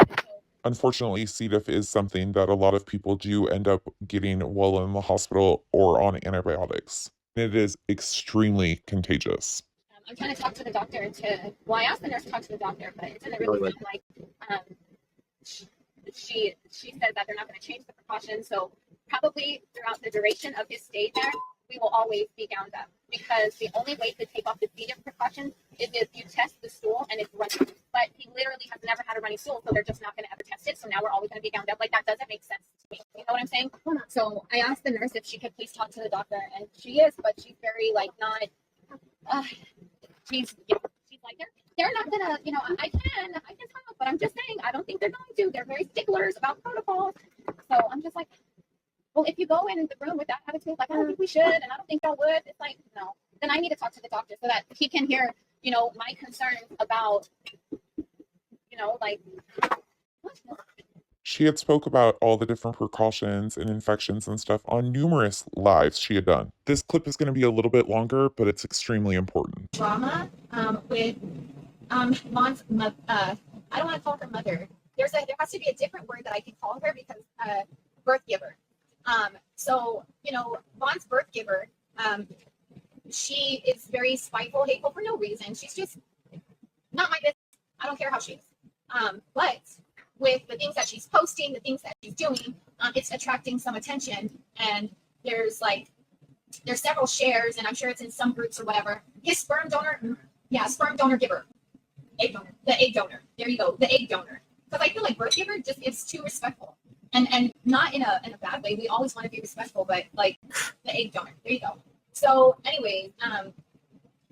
Unfortunately, C. diff is something that a lot of people do end up getting while in the hospital or on antibiotics. It is extremely contagious. I'm trying to talk to the doctor I asked the nurse to talk to the doctor, but it doesn't really sound like she said that they're not going to change the precautions. So probably throughout the duration of his stay there, we will always be gowned up, because the only way to take off the C. diff precaution is if you test the stool and it's running. But he literally has never had a running stool, so they're just not going to ever test it. So now we're always going to be gowned up. Like, that doesn't make sense to me. You know what I'm saying? So I asked the nurse if she could please talk to the doctor, and she is, but she's very like not. She's like, they're not gonna, you know, I can talk, but I'm just saying, I don't think they're going to. They're very sticklers about protocols. So I'm just like, well, if you go in the room with that attitude, like, I don't think we should, and I don't think y'all would, it's like, no. Then I need to talk to the doctor so that he can hear, you know, my concerns about, you know, like. She had spoke about all the different precautions and infections and stuff on numerous lives she had done. This clip is going to be a little bit longer, but it's extremely important. Drama with Vaughn's I don't want to call her mother. there has to be a different word that I can call her because birth giver. So Vaughn's birth giver, she is very spiteful, hateful for no reason. She's just not my business. I don't care how she is. But with the things that she's posting, the things that she's doing, it's attracting some attention. And there's several shares, and I'm sure it's in some groups or whatever. His sperm donor giver, egg donor, the egg donor. There you go, the egg donor. Because I feel like birth giver just is too respectful, and not in a bad way. We always want to be respectful, but like the egg donor. There you go. So, anyways,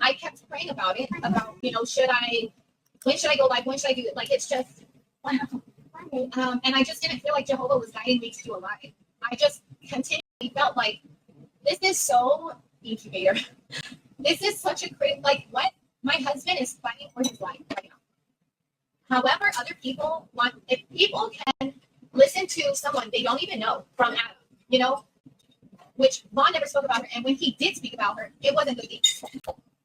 I kept praying about it. About when should I go live? When should I do it? Like it's just wow. And I just didn't feel like Jehovah was guiding me to do a live. I just continually felt like this is so incubator. This is such a crazy, like what? My husband is fighting for his life right now. However, other people want, if people can listen to someone they don't even know from Adam, which Vaughn never spoke about her. And when he did speak about her, it wasn't good things.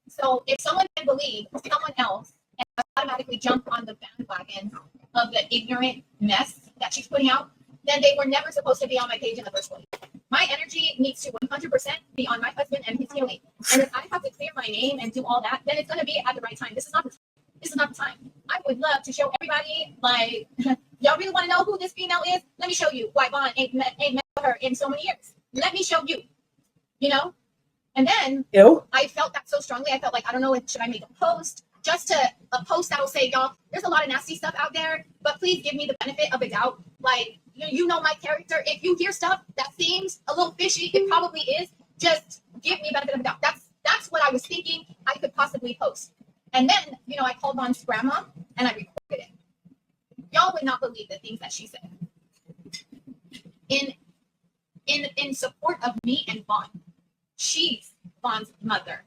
So if someone can believe someone else and automatically jump on the bandwagon of the ignorant mess that she's putting out, then they were never supposed to be on my page in the first place. My energy needs to 100% be on my husband and his healing. And if I have to clear my name and do all that, then it's going to be at the right time. This is not the time. I would love to show everybody, like, y'all really want to know who this female is? Let me show you why Vaughn ain't met her in so many years. Let me show you, And then I felt that so strongly. I felt like, I don't know, should I make a post? Just a post that'll say, y'all, there's a lot of nasty stuff out there, but please give me the benefit of a doubt. Like, you know my character. If you hear stuff that seems a little fishy, it probably is. Just give me benefit of a doubt. That's what I was thinking I could possibly post. And then, I called Vaughn's grandma and I recorded it. Y'all would not believe the things that she said. In support of me and Vaughn. She's Vaughn's mother.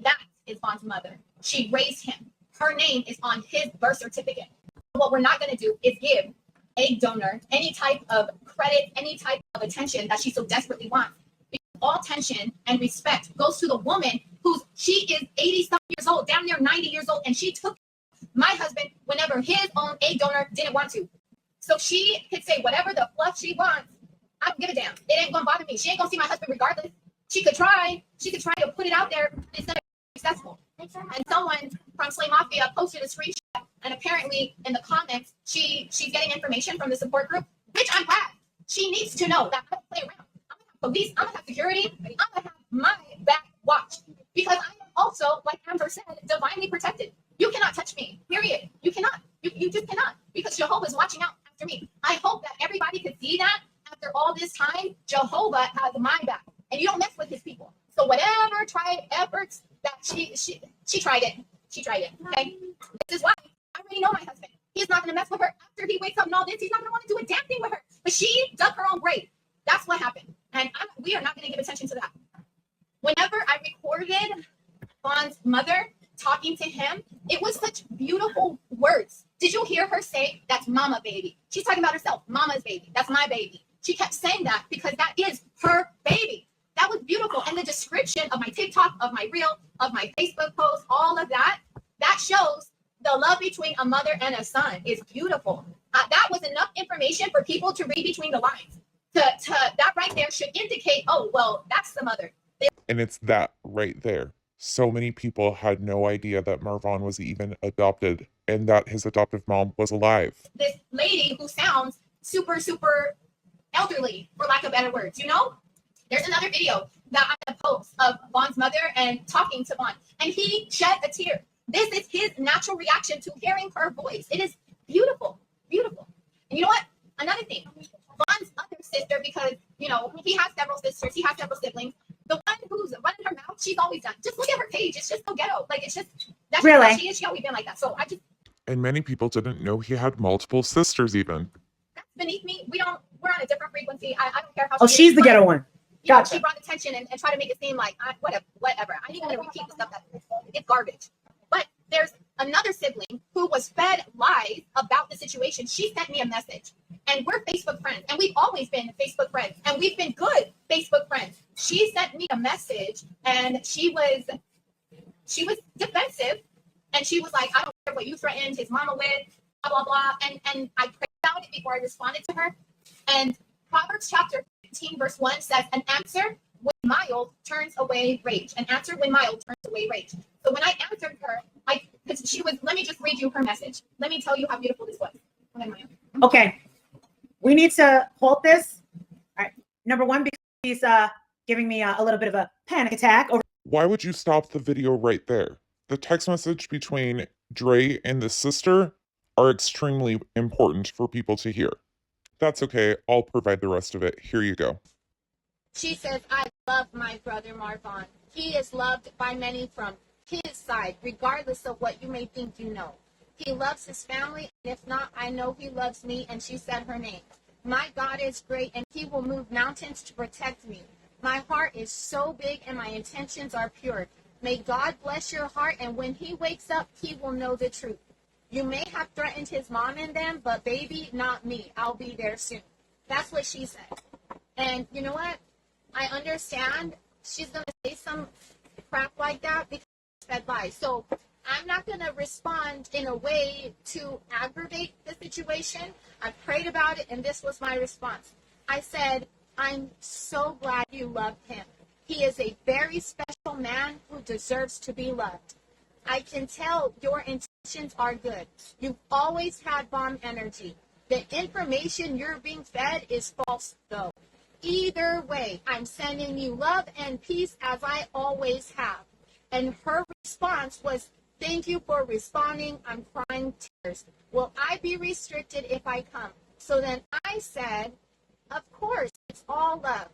That is Vaughn's mother. She raised him. Her name is on his birth certificate. What we're not going to do is give egg donor any type of credit, any type of attention that she so desperately wants. Because all attention and respect goes to the woman she is 80-something years old, down near 90 years old, and she took my husband whenever his own egg donor didn't want to. So she could say whatever the fluff she wants. I don't give a damn. It ain't gonna bother me. She ain't gonna see my husband regardless. She could try to put it out there, but it's not successful. And someone from Slay Mafia posted a screenshot, and apparently in the comments, she's getting information from the support group, which I'm glad. She needs to know that I don't play around. I'm gonna have police, I'm gonna have security, I'm gonna have my back watched. Because I am also, like Amber said, divinely protected. You cannot touch me, period. You cannot. You just cannot. Because Jehovah is watching out after me. I hope that everybody could see that after all this time, Jehovah has my back. And you don't mess with his people. So whatever efforts that she tried it. She tried it. Okay. This is why I already know my husband. He's not gonna mess with her after he wakes up and all this. He's not gonna want to do a damn thing with her. But she dug her own grave. That's what happened. And we are not gonna give attention to that. Whenever I recorded Vaughn's mother talking to him, it was such beautiful words. Did you hear her say, that's mama baby? She's talking about herself, mama's baby. That's my baby. She kept saying that because that is her baby. That was beautiful. And the description of my TikTok, of my reel, of my Facebook post, all of that shows the love between a mother and a son is beautiful. That was enough information for people to read between the lines. That right there should indicate, oh, well, that's the mother. And it's that right there. So many people had no idea that Marvon was even adopted and that his adoptive mom was alive. This lady who sounds super, super elderly, for lack of better words, There's another video that I'm going to post of Vaughn's mother and talking to Vaughn. And he shed a tear. This is his natural reaction to hearing her voice. It is beautiful, beautiful. And you know what? Another thing, Vaughn's other sister, because, he has several sisters, he has several siblings. The one who's running her mouth, she's always done. Just look at her page. It's just so ghetto. Like, it's just, that's really how she is. She always been like that. So And many people didn't know he had multiple sisters even. That's beneath me. We're on a different frequency. I don't care how she's the ghetto one. Gotcha. She brought attention and tried to make it seem like, whatever. I didn't want to repeat the stuff it's garbage. But there's another sibling who was fed lies about the situation. She sent me a message. And we're Facebook friends. And we've always been Facebook friends. And we've been good Facebook friends. She sent me a message and she was defensive. And she was like, I don't care what you threatened his mama with, blah, blah, blah. And I prayed about it before I responded to her. And Proverbs chapter 15, verse 1 says, an answer when mild turns away rage. An answer when mild turns away rage. So when I answered her, because she was, let me just read you her message. Let me tell you how beautiful this was. Okay. We need to hold this. All right. Number one, because he's giving me a little bit of a panic attack. Why would you stop the video right there? The text message between Dre and the sister are extremely important for people to hear. That's okay. I'll provide the rest of it. Here you go. She says, I love my brother Marvon. He is loved by many from his side, regardless of what you may think you know. He loves his family, and if not, I know he loves me, and she said her name. My God is great, and he will move mountains to protect me. My heart is so big, and my intentions are pure. May God bless your heart, and when he wakes up, he will know the truth. You may have threatened his mom and them, but baby, not me. I'll be there soon. That's what she said. And you know what? I understand she's going to say some crap like that because she said lies. So I'm not going to respond in a way to aggravate the situation. I prayed about it, and this was my response. I said, I'm so glad you love him. He is a very special man who deserves to be loved. I can tell your intentions are good. You've always had bomb energy. The information you're being fed is false, though. Either way, I'm sending you love and peace as I always have. And her response was, thank you for responding. I'm crying tears. Will I be restricted if I come? So then I said, of course, it's all love.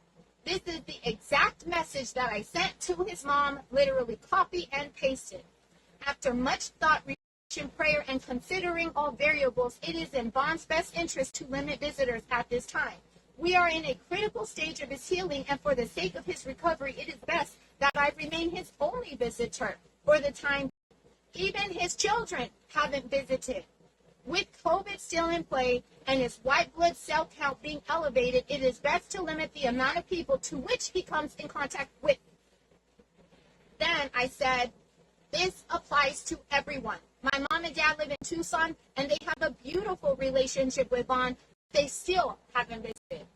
This is the exact message that I sent to his mom, literally copy and pasted. After much thought, reflection, prayer, and considering all variables, it is in Bond's best interest to limit visitors at this time. We are in a critical stage of his healing, and for the sake of his recovery, it is best that I remain his only visitor for the time. Even his children haven't visited. With COVID still in play and his white blood cell count being elevated, it is best to limit the amount of people to which he comes in contact with. Then I said, this applies to everyone. My mom and dad live in Tucson, and they have a beautiful relationship with Bond. They still haven't visited.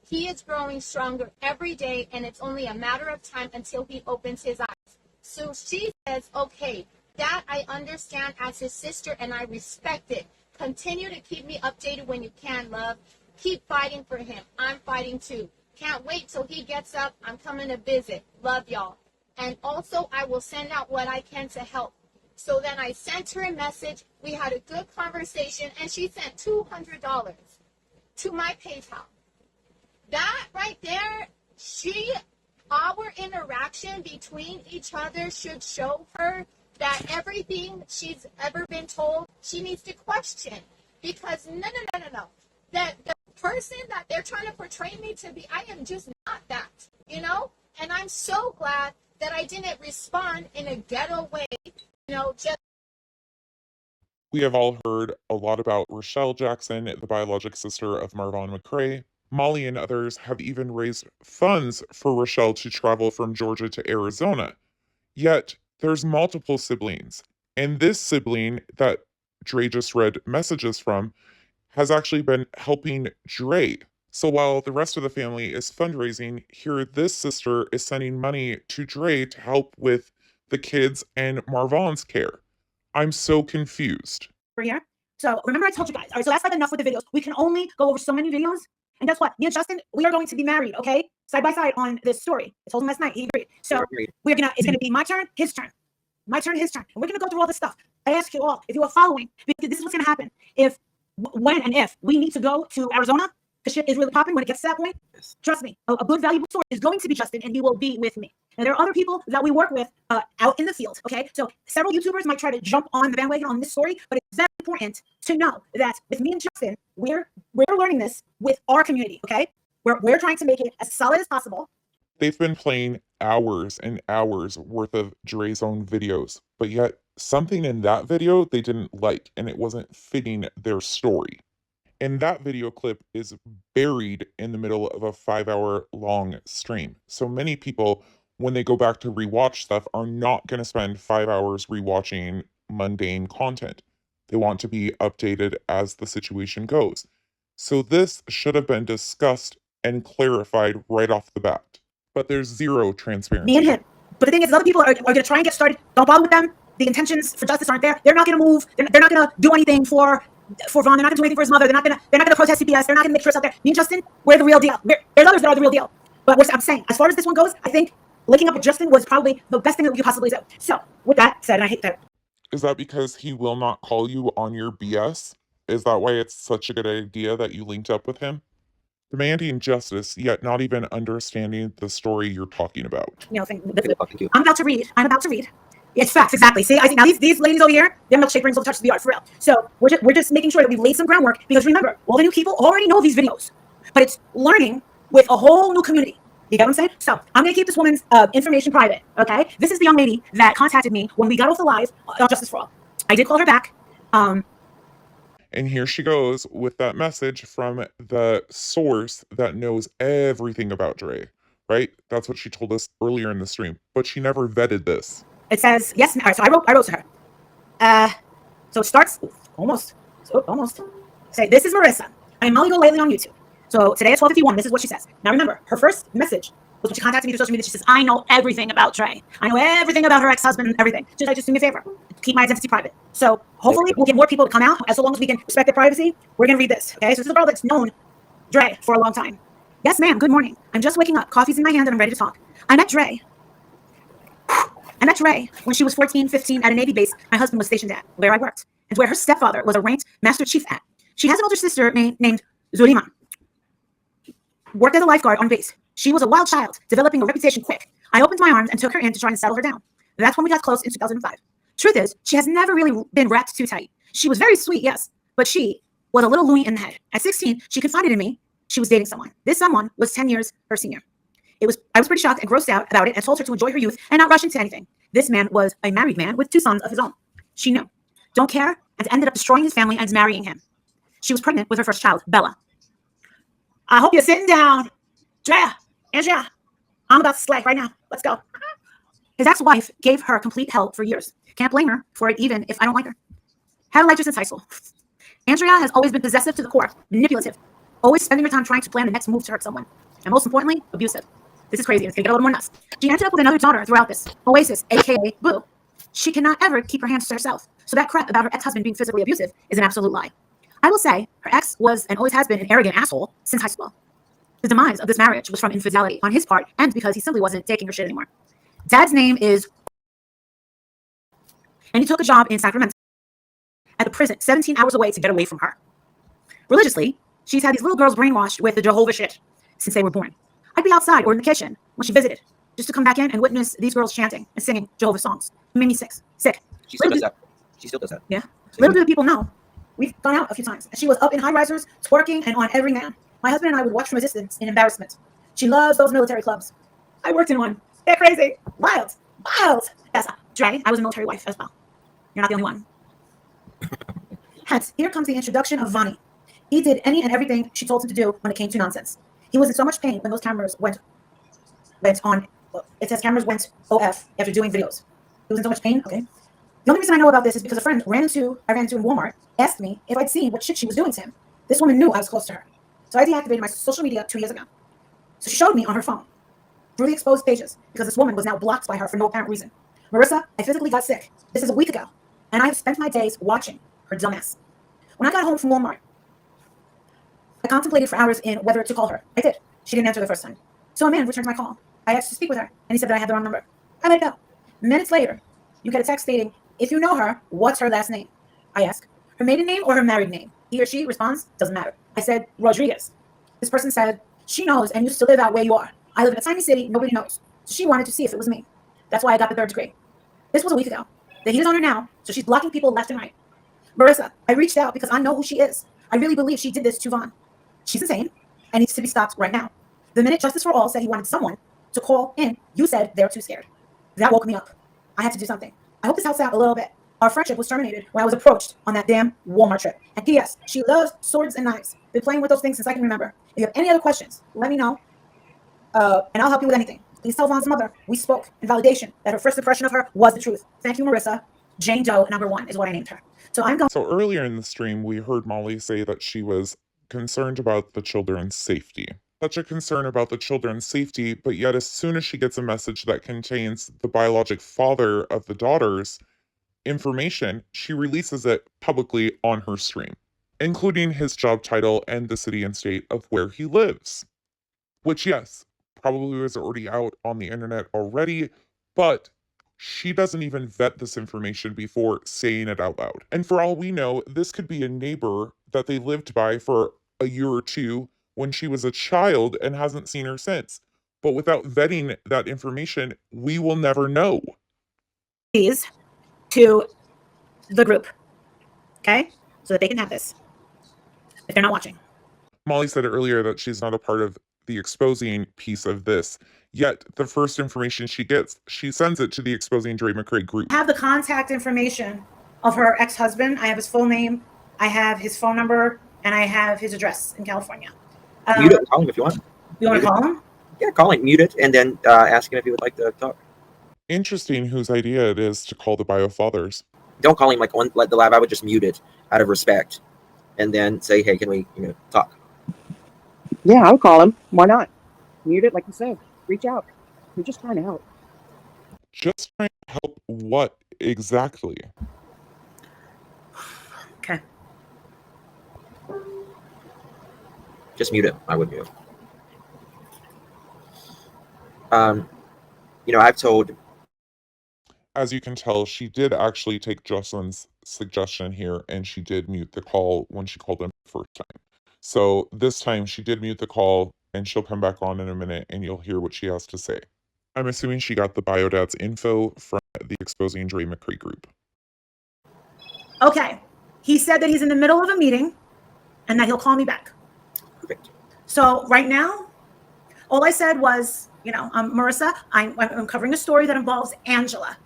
He is growing stronger every day, and it's only a matter of time until he opens his eyes. So she says, okay, that I understand as his sister, and I respect it. Continue to keep me updated when you can, love. Keep fighting for him. I'm fighting too. Can't wait till he gets up. I'm coming to visit. Love y'all. And also, I will send out what I can to help. So then I sent her a message. We had a good conversation, and she sent $200 to my PayPal. That right there, our interaction between each other should show her that everything she's ever been told, she needs to question. Because no. That the person that they're trying to portray me to be, I am just not that, you know? And I'm so glad that I didn't respond in a ghetto way, just. We have all heard a lot about Rochelle Jackson, the biologic sister of Marvon McCray. Molly and others have even raised funds for Rochelle to travel from Georgia to Arizona. Yet, there's multiple siblings. And this sibling that Dre just read messages from has actually been helping Dre. So while the rest of the family is fundraising, here this sister is sending money to Dre to help with the kids and Marvon's care. I'm so confused. We're here. So remember I told you guys, all right, so that's like enough with the videos. We can only go over so many videos. And guess what? Me and Justin, we are going to be married, okay? Side by side on this story. I told him last night, he agreed. So it's gonna be my turn, his turn. My turn, his turn. And we're gonna go through all this stuff. I ask you all, if you are following, because this is what's gonna happen. When and if we need to go to Arizona, because shit is really popping when it gets to that point, trust me, a good, valuable source is going to be Justin, and he will be with me. And there are other people that we work with out in the field, okay? So several YouTubers might try to jump on the bandwagon on this story, but it's very important to know that with me and Justin, we're learning this with our community, okay? We're trying to make it as solid as possible. They've been playing hours and hours worth of Dre's own videos, but yet something in that video they didn't like, and it wasn't fitting their story. And that video clip is buried in the middle of a 5-hour long stream. So many people, when they go back to rewatch stuff, are not going to spend 5 hours rewatching mundane content. They want to be updated as the situation goes. So this should have been discussed and clarified right off the bat. But there's zero transparency. Me and him. But the thing is, other people are going to try and get started. Don't bother with them. The intentions for justice aren't there. They're not going to move. They're not going to do anything for Vaughn. They're not going to do anything for his mother. They're not going to protest CPS. They're not going to make sure it's out there. Me and Justin, we're the real deal. There's others that are the real deal. But what I'm saying, as far as this one goes, I think linking up with Justin was probably the best thing that we could possibly do. So, with that said, and I hate that. Is that because he will not call you on your BS? Is that why it's such a good idea that you linked up with him? Demanding justice, yet not even understanding the story you're talking about. I'm about to read. It's facts, exactly. See, I think now these ladies over here, their milkshake brings all the touch to the art, for real. So we're just making sure that we've laid some groundwork, because remember, all the new people already know these videos, but it's learning with a whole new community. You get what I'm saying? So I'm going to keep this woman's information private, okay? This is the young lady that contacted me when we got off the live on Justice for All. I did call her back. And here she goes with that message from the source that knows everything about Dre, right? That's what she told us earlier in the stream, but she never vetted this. It says, yes, all right, so I wrote to her. So it starts, almost. Say, this is Marissa. I'm MollyGoLightly on YouTube. So today at 12:51, this is what she says. Now remember, her first message was when she contacted me through social media. She says, I know everything about Dre. I know everything about her ex-husband and everything. She's like, just do me a favor. Keep my identity private. So hopefully we'll get more people to come out. As long as we can respect their privacy, we're going to read this. Okay, so this is a girl that's known Dre for a long time. Yes, ma'am. Good morning. I'm just waking up. Coffee's in my hand and I'm ready to talk. I met Dre when she was 14, 15 at a Navy base my husband was stationed at, where I worked, and where her stepfather was a ranked Master Chief at. She has an older sister named Zulima. Worked as a lifeguard on base. She was a wild child, developing a reputation quick. I opened my arms and took her in to try and settle her down. That's when we got close in 2005. Truth is, she has never really been wrapped too tight. She was very sweet, yes, but she was a little loony in the head. At 16, she confided in me she was dating someone. This someone was 10 years her senior. I was pretty shocked and grossed out about it and told her to enjoy her youth and not rush into anything. This man was a married man with 2 sons of his own. She knew, don't care, and ended up destroying his family and marrying him. She was pregnant with her first child, Bella. I hope you're sitting down. Drea, Andrea, I'm about to slay right now. Let's go. His ex-wife gave her complete hell for years. Can't blame her for it, even if I don't like her. Haven't liked her since high school. Andrea has always been possessive to the core, manipulative, always spending her time trying to plan the next move to hurt someone, and most importantly, abusive. This is crazy. It's gonna get a little more nuts. She ended up with another daughter throughout this. Oasis, aka Boo. She cannot ever keep her hands to herself. So that crap about her ex-husband being physically abusive is an absolute lie. I will say her ex was and always has been an arrogant asshole since high school. The demise of this marriage was from infidelity on his part and because he simply wasn't taking her shit anymore. Dad's name is, and he took a job in Sacramento at the prison 17 hours away to get away from her. Religiously, she's had these little girls brainwashed with the Jehovah shit since they were born. I'd be outside or in the kitchen when she visited, just to come back in and witness these girls chanting and singing Jehovah songs. It made me sick. She still does that. Yeah. Little do the people know, we've gone out a few times. And she was up in high risers, twerking, and on every man. My husband and I would watch from a distance in embarrassment. She loves those military clubs. I worked in one. They're crazy. Wild. Yes, Dre, I was a military wife as well. You're not the only one. Hence, here comes the introduction of Vonnie. He did any and everything she told him to do when it came to nonsense. He was in so much pain when those cameras went on. It says cameras went OF after doing videos. He was in so much pain. Okay. The only reason I know about this is because a friend I ran into in Walmart asked me if I'd seen what shit she was doing to him. This woman knew I was close to her. So I deactivated my social media 2 years ago. So she showed me on her phone through the exposed pages because this woman was now blocked by her for no apparent reason. Marissa, I physically got sick. This is a week ago. And I have spent my days watching her dumbass. When I got home from Walmart, I contemplated for hours in whether to call her. I did. She didn't answer the first time. So a man returned my call. I asked to speak with her, and he said that I had the wrong number. I let it go. Minutes later, you get a text stating, if you know her, what's her last name? I ask, her maiden name or her married name? He or she responds, doesn't matter. I said, Rodriguez. This person said, she knows and used to live out where you are. I live in a tiny city, nobody knows. So she wanted to see if it was me. That's why I got the 3rd degree. This was a week ago. The heat is on her now, so she's blocking people left and right. Marissa, I reached out because I know who she is. I really believe she did this to Vaughn. She's insane and needs to be stopped right now. The minute Justice for All said he wanted someone to call in, you said they're too scared. That woke me up. I had to do something. I hope this helps out a little bit. Our friendship was terminated when I was approached on that damn Walmart trip. And P.S., she loves swords and knives. Been playing with those things since I can remember. If you have any other questions, let me know. And I'll help you with anything. Please tell Vaughn's mother we spoke in validation that her first impression of her was the truth. Thank you, Marissa. Jane Doe, #1 is what I named her. So earlier in the stream, we heard Molly say that she was concerned about the children's safety. Such a concern about the children's safety, but yet as soon as she gets a message that contains the biologic father of the daughter's information, she releases it publicly on her stream, including his job title and the city and state of where he lives. Which, yes, probably was already out on the internet already, but she doesn't even vet this information before saying it out loud. And for all we know, this could be a neighbor that they lived by for a year or two when she was a child and hasn't seen her since. But without vetting that information, we will never know. These to the group, okay? So that they can have this if they're not watching. Molly said earlier that she's not a part of the exposing piece of this. Yet the first information she gets, she sends it to the Exposing Dre McCray group. I have the contact information of her ex-husband. I have his full name. I have his phone number, and I have his address in California. Mute it, call him if you want. You want to call him? Yeah, call him, mute it, and then ask him if he would like to talk. Interesting whose idea it is to call the bio fathers. Don't call him like on the live. I would just mute it out of respect, and then say, "Hey, can we, talk?" Yeah, I would call him. Why not? Mute it, like you said. Reach out. We're just trying to help. Just trying to help what exactly? Okay. Just mute it. I would mute. I've told. As you can tell, she did actually take Jocelyn's suggestion here, and she did mute the call when she called him the first time. So this time she did mute the call, and she'll come back on in a minute, and you'll hear what she has to say. I'm assuming she got the biodad's info from the Exposing Dre McCray group. Okay. He said that he's in the middle of a meeting and that he'll call me back. Perfect. So right now, all I said was, Marissa, I'm covering a story that involves Angela.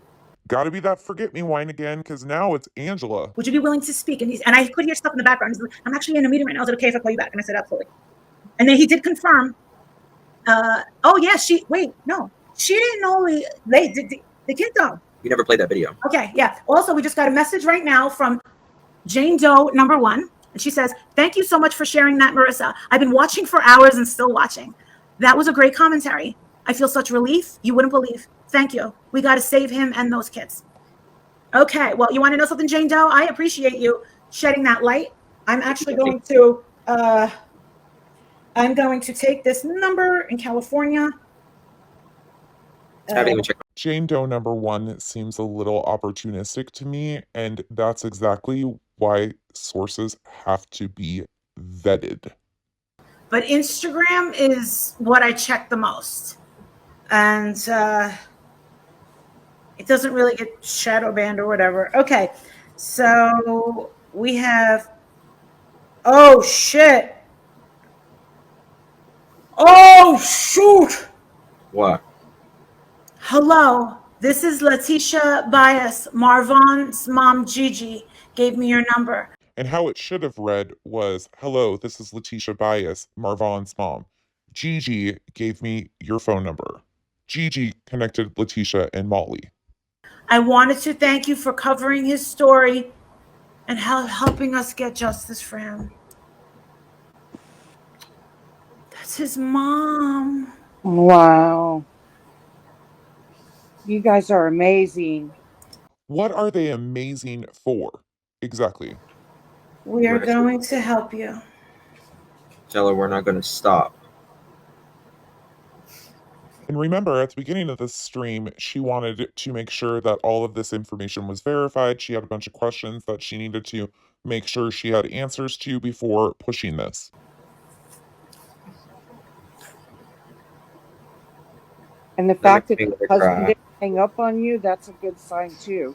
Gotta be that forget-me-wine again, because now it's Angela. Would you be willing to speak? And I could hear stuff in the background. He's like, I'm actually in a meeting right now. Is it okay if I call you back? And I said, absolutely. And then he did confirm. She didn't know the kid though. You never played that video. Okay, yeah. Also, we just got a message right now from Jane Doe #1. And she says, thank you so much for sharing that, Marissa. I've been watching for hours and still watching. That was a great commentary. I feel such relief. You wouldn't believe. Thank you. We got to save him and those kids. Okay, well, you want to know something, Jane Doe? I appreciate you shedding that light. I'm actually going to take this number in California. I haven't even checked. Jane Doe #1 seems a little opportunistic to me, and that's exactly why sources have to be vetted. But Instagram is what I check the most. And it doesn't really get shadow banned or whatever. Okay, so we have, oh shit. Oh shoot. What? Hello, this is Letitia Bias. Marvon's mom Gigi gave me your number. And how it should have read was, hello, this is Letitia Bias, Marvon's mom. Gigi gave me your phone number. Gigi connected Letitia and Molly. I wanted to thank you for covering his story and helping us get justice for him. That's his mom. Wow. You guys are amazing. What are they amazing for? Exactly. We are going to help you. Tell her we're not going to stop. And remember, at the beginning of this stream, she wanted to make sure that all of this information was verified. She had a bunch of questions that she needed to make sure she had answers to before pushing this. And the fact that your husband didn't hang up on you, that's a good sign too.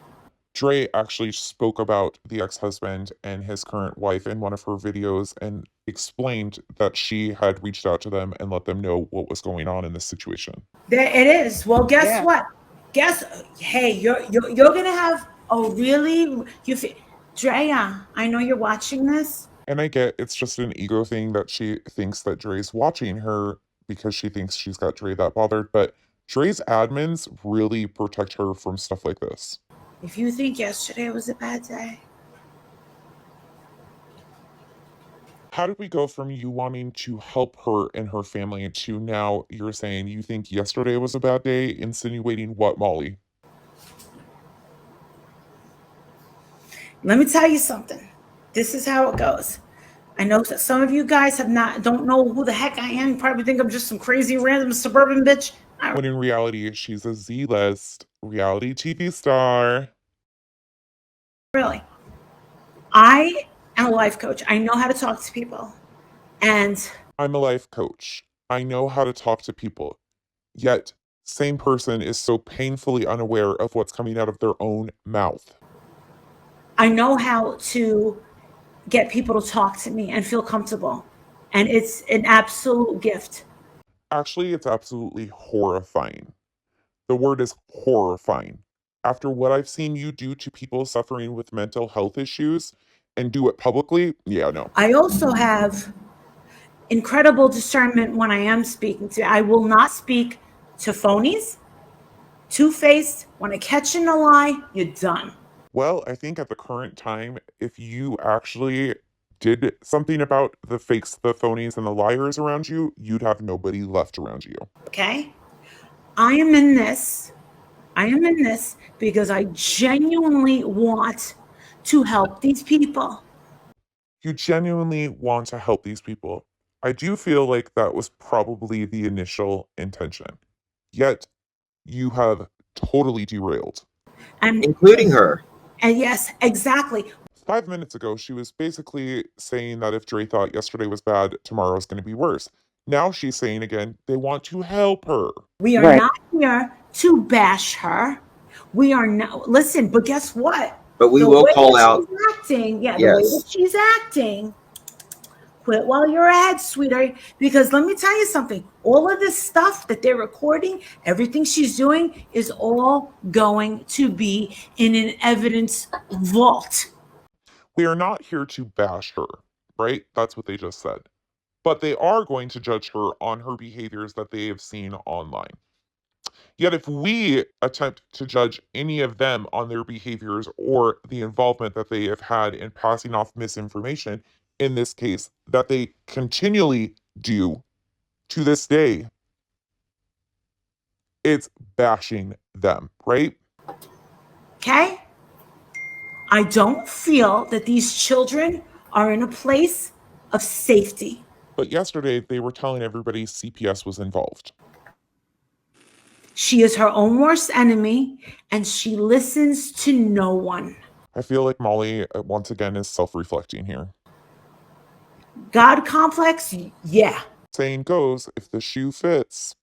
Dre actually spoke about the ex-husband and his current wife in one of her videos and explained that she had reached out to them and let them know what was going on in this situation. There it is. Well, guess what? Hey, you're gonna have. Oh, really? Drea, I know you're watching this. And I get it's just an ego thing that she thinks that Dre's watching her because she thinks she's got Dre that bothered, but Dre's admins really protect her from stuff like this. If you think yesterday was a bad day, How did we go from you wanting to help her and her family to now you're saying you think yesterday was a bad day, insinuating what, Molly? Let me tell you something. This is how it goes. I know that some of you guys don't know who the heck I am. You probably think I'm just some crazy random suburban bitch. When in reality, she's a Z-list reality TV star. Really. I am a life coach. I know how to talk to people. And I'm a life coach. I know how to talk to people. Yet, same person is so painfully unaware of what's coming out of their own mouth. I know how to get people to talk to me and feel comfortable. And it's an absolute gift. Actually, it's absolutely horrifying. The word is horrifying. After what I've seen you do to people suffering with mental health issues and do it publicly, yeah, no. I also have incredible discernment when I am speaking to. I will not speak to phonies, two-faced. When I catch in a lie, you're done. Well, I think at the current time, if you actually did something about the fakes, the phonies, and the liars around you, you'd have nobody left around you. Okay? I am in this because I genuinely want to help these people. You genuinely want to help these people. I do feel like that was probably the initial intention. Yet, you have totally derailed. And including her. And yes, exactly. 5 minutes ago, she was basically saying that if Dre thought yesterday was bad, tomorrow's going to be worse. Now she's saying again, they want to help her. We are Right. not here to bash her. We are not. Listen, but guess what? But we The will way call that out. she's acting, the way Yes. that she's acting, quit while you're ahead, sweetheart. Because let me tell you something. All of this stuff that they're recording, everything she's doing is all going to be in an evidence vault. We are not here to bash her, right? That's what they just said. But they are going to judge her on her behaviors that they have seen online. Yet if we attempt to judge any of them on their behaviors or the involvement that they have had in passing off misinformation, in this case, that they continually do to this day, it's bashing them, right? Okay? I don't feel that these children are in a place of safety. But yesterday, they were telling everybody CPS was involved. She is her own worst enemy, and she listens to no one. I feel like Molly, once again, is self-reflecting here. God complex? Yeah. Saying goes, if the shoe fits.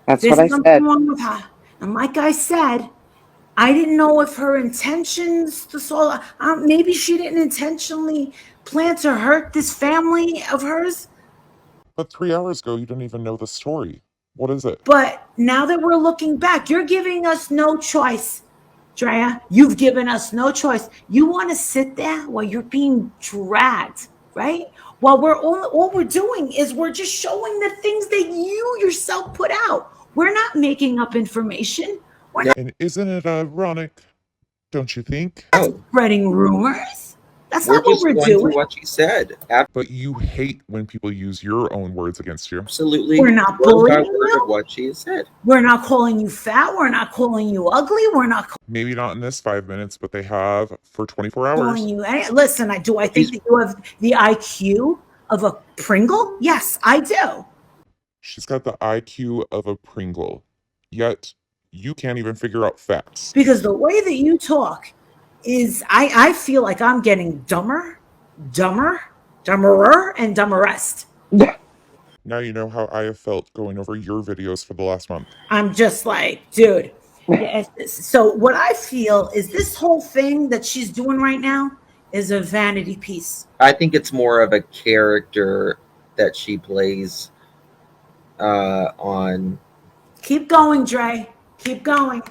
That's There's what I something said. wrong with her. And like I said, I didn't know if her intentions, maybe she didn't intentionally plan to hurt this family of hers. But 3 hours ago, you didn't even know the story. What is it? But now that we're looking back, you're giving us no choice, Drea. You've given us no choice. You want to sit there while you're being dragged, right? While all we're doing is we're just showing the things that you yourself put out. We're not making up information. We're not And isn't it ironic? Don't you think? No, spreading rumors. That's we're not what just we're going doing. to what she said. But you hate when people use your own words against you. Absolutely. We're not word by bullying word you. of what she has said. We're not calling you fat. We're not calling you ugly. We're not Maybe not in this 5 minutes, but they have for 24 hours. calling you. Listen, I think that you have the IQ of a Pringle? Yes, I do. She's got the IQ of a Pringle, yet you can't even figure out facts. Because the way that you talk is, I feel like I'm getting dumberer, and dumberest. Now you know how I have felt going over your videos for the last month. I'm just like, dude. Yeah, so what I feel is this whole thing that she's doing right now is a vanity piece. I think it's more of a character that she plays on. Keep going, Dre. Keep going.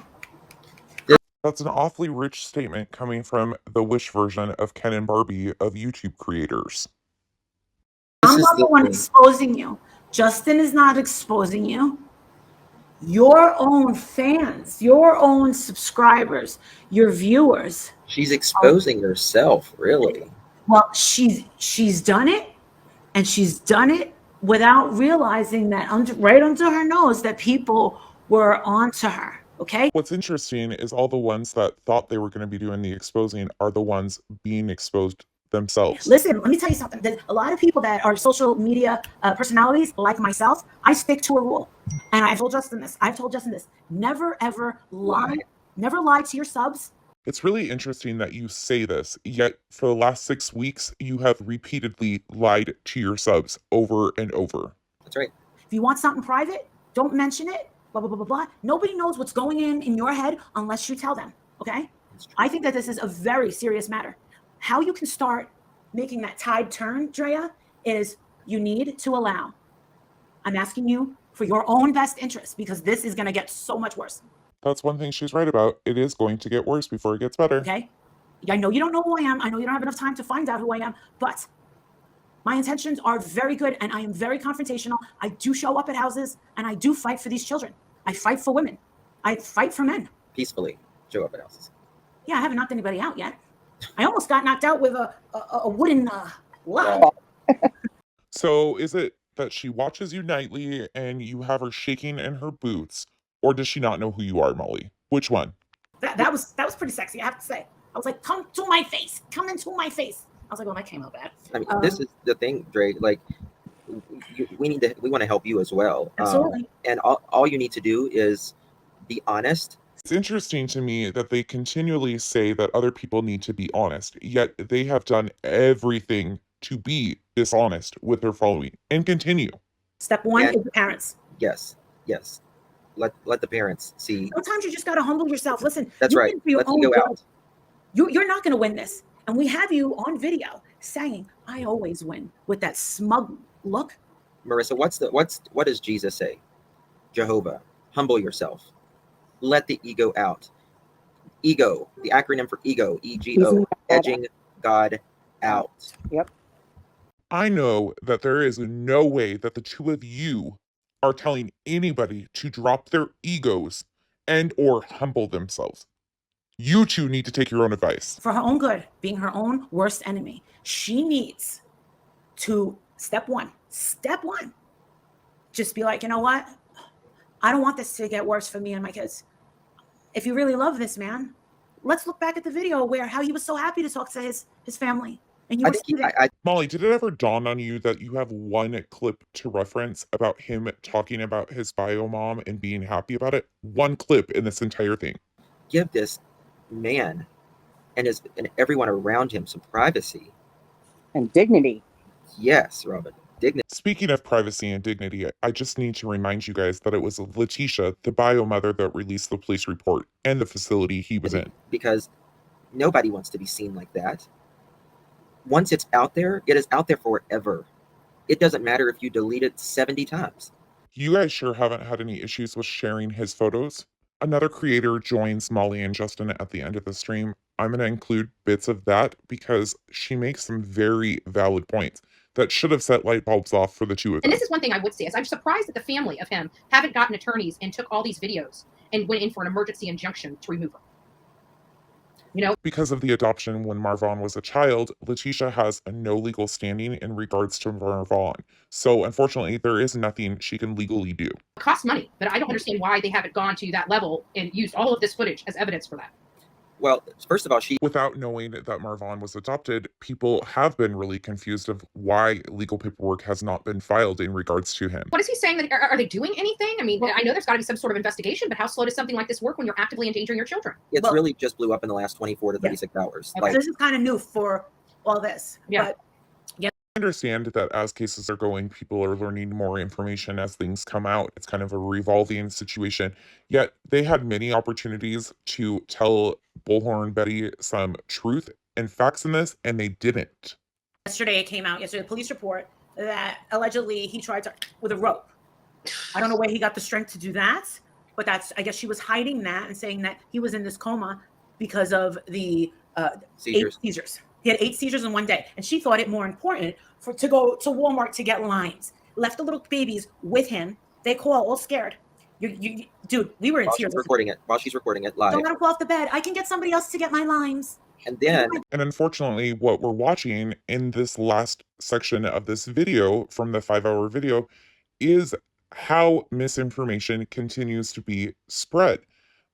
That's an awfully rich statement coming from the Wish version of Ken and Barbie of YouTube creators. I'm not the one exposing you. Justin is not exposing you. Your own fans, your own subscribers, your viewers. She's exposing herself, really. Well, she's done it, and she's done it without realizing that right under her nose that people were onto her. Okay. What's interesting is all the ones that thought they were going to be doing the exposing are the ones being exposed themselves. Listen, let me tell you something. There's a lot of people that are social media personalities like myself. I stick to a rule, and I've told Justin this. Never ever lie. Never lie to your subs. It's really interesting that you say this, yet for the last 6 weeks, you have repeatedly lied to your subs over and over. That's right. If you want something private, don't mention it. Blah, blah, blah, blah, blah. Nobody knows what's going in your head unless you tell them, okay? I think that this is a very serious matter. How you can start making that tide turn, Drea, is you need to allow. I'm asking you for your own best interest, because this is going to get so much worse. That's one thing she's right about. It is going to get worse before it gets better. Okay? I know you don't know who I am. I know you don't have enough time to find out who I am, but my intentions are very good, and I am very confrontational. I do show up at houses, and I do fight for these children. I fight for women. I fight for men. Peacefully show up at houses. Yeah, I haven't knocked anybody out yet. I almost got knocked out with a wooden log. So is it that she watches you nightly and you have her shaking in her boots, or does she not know who you are, Molly? Which one? That was pretty sexy, I have to say. I was like, come to my face. Come into my face. I was like, well, that came out bad. I mean, this is the thing, Dre. Like, we want to help you as well. Absolutely. And all you need to do is be honest. It's interesting to me that they continually say that other people need to be honest, yet they have done everything to be dishonest with their following and continue. Step one is the parents. Yes. Let the parents see. Sometimes you just got to humble yourself. Listen, that's right. Let them go out. You're not going to win this. And we have you on video saying, I always win, with that smug look. Marissa, what does Jesus say? Jehovah, humble yourself. Let the ego out. Ego, the acronym for ego, EGO, edging God out. Yep. I know that there is no way that the two of you are telling anybody to drop their egos and or humble themselves. You two need to take your own advice. For her own good, being her own worst enemy, she needs to, step one, just be like, you know what? I don't want this to get worse for me and my kids. If you really love this man, let's look back at the video where how he was so happy to talk to his family. And Molly, did it ever dawn on you that you have one clip to reference about him talking about his bio mom and being happy about it? One clip in this entire thing. Give this man and everyone around him some privacy and dignity. Yes, Robin. Dignity. Speaking of privacy and dignity, I just need to remind you guys that it was Letitia, the bio mother, that released the police report and the facility he was in. Because nobody wants to be seen like that. Once it's out there, it is out there forever. It doesn't matter if you delete it 70 times. You guys sure haven't had any issues with sharing his photos? Another creator joins Molly and Justin at the end of the stream. I'm going to include bits of that because she makes some very valid points that should have set light bulbs off for the two of them. And this is one thing I would say is I'm surprised that the family of him haven't gotten attorneys and took all these videos and went in for an emergency injunction to remove her. You know, because of the adoption when Marvon was a child, Letitia has no legal standing in regards to Marvon. So unfortunately, there is nothing she can legally do. It costs money, but I don't understand why they haven't gone to that level and used all of this footage as evidence for that. Well, first of all, without knowing that Marvon was adopted, people have been really confused of why legal paperwork has not been filed in regards to him. What is he saying? That are they doing anything? I mean, I know there's got to be some sort of investigation, but how slow does something like this work when you're actively endangering your children? It's really just blew up in the last 24 to 36 hours. Like, this is kind of new for all this. Yeah. But I understand that as cases are going, people are learning more information as things come out. It's kind of a revolving situation. Yet they had many opportunities to tell Bullhorn Betty some truth and facts in this, and they didn't. Yesterday, the police report that allegedly he tried to, with a rope. I don't know where he got the strength to do that, but I guess she was hiding that and saying that he was in this coma because of the seizures. 8 seizures. He had 8 seizures in one day, and she thought it more important to go to Walmart to get limes. Left the little babies with him. They call all scared. Dude, we were in tears. While she's recording it live. Don't let him fall off the bed. I can get somebody else to get my limes. And then And unfortunately, what we're watching in this last section of this video from the 5-hour video is how misinformation continues to be spread.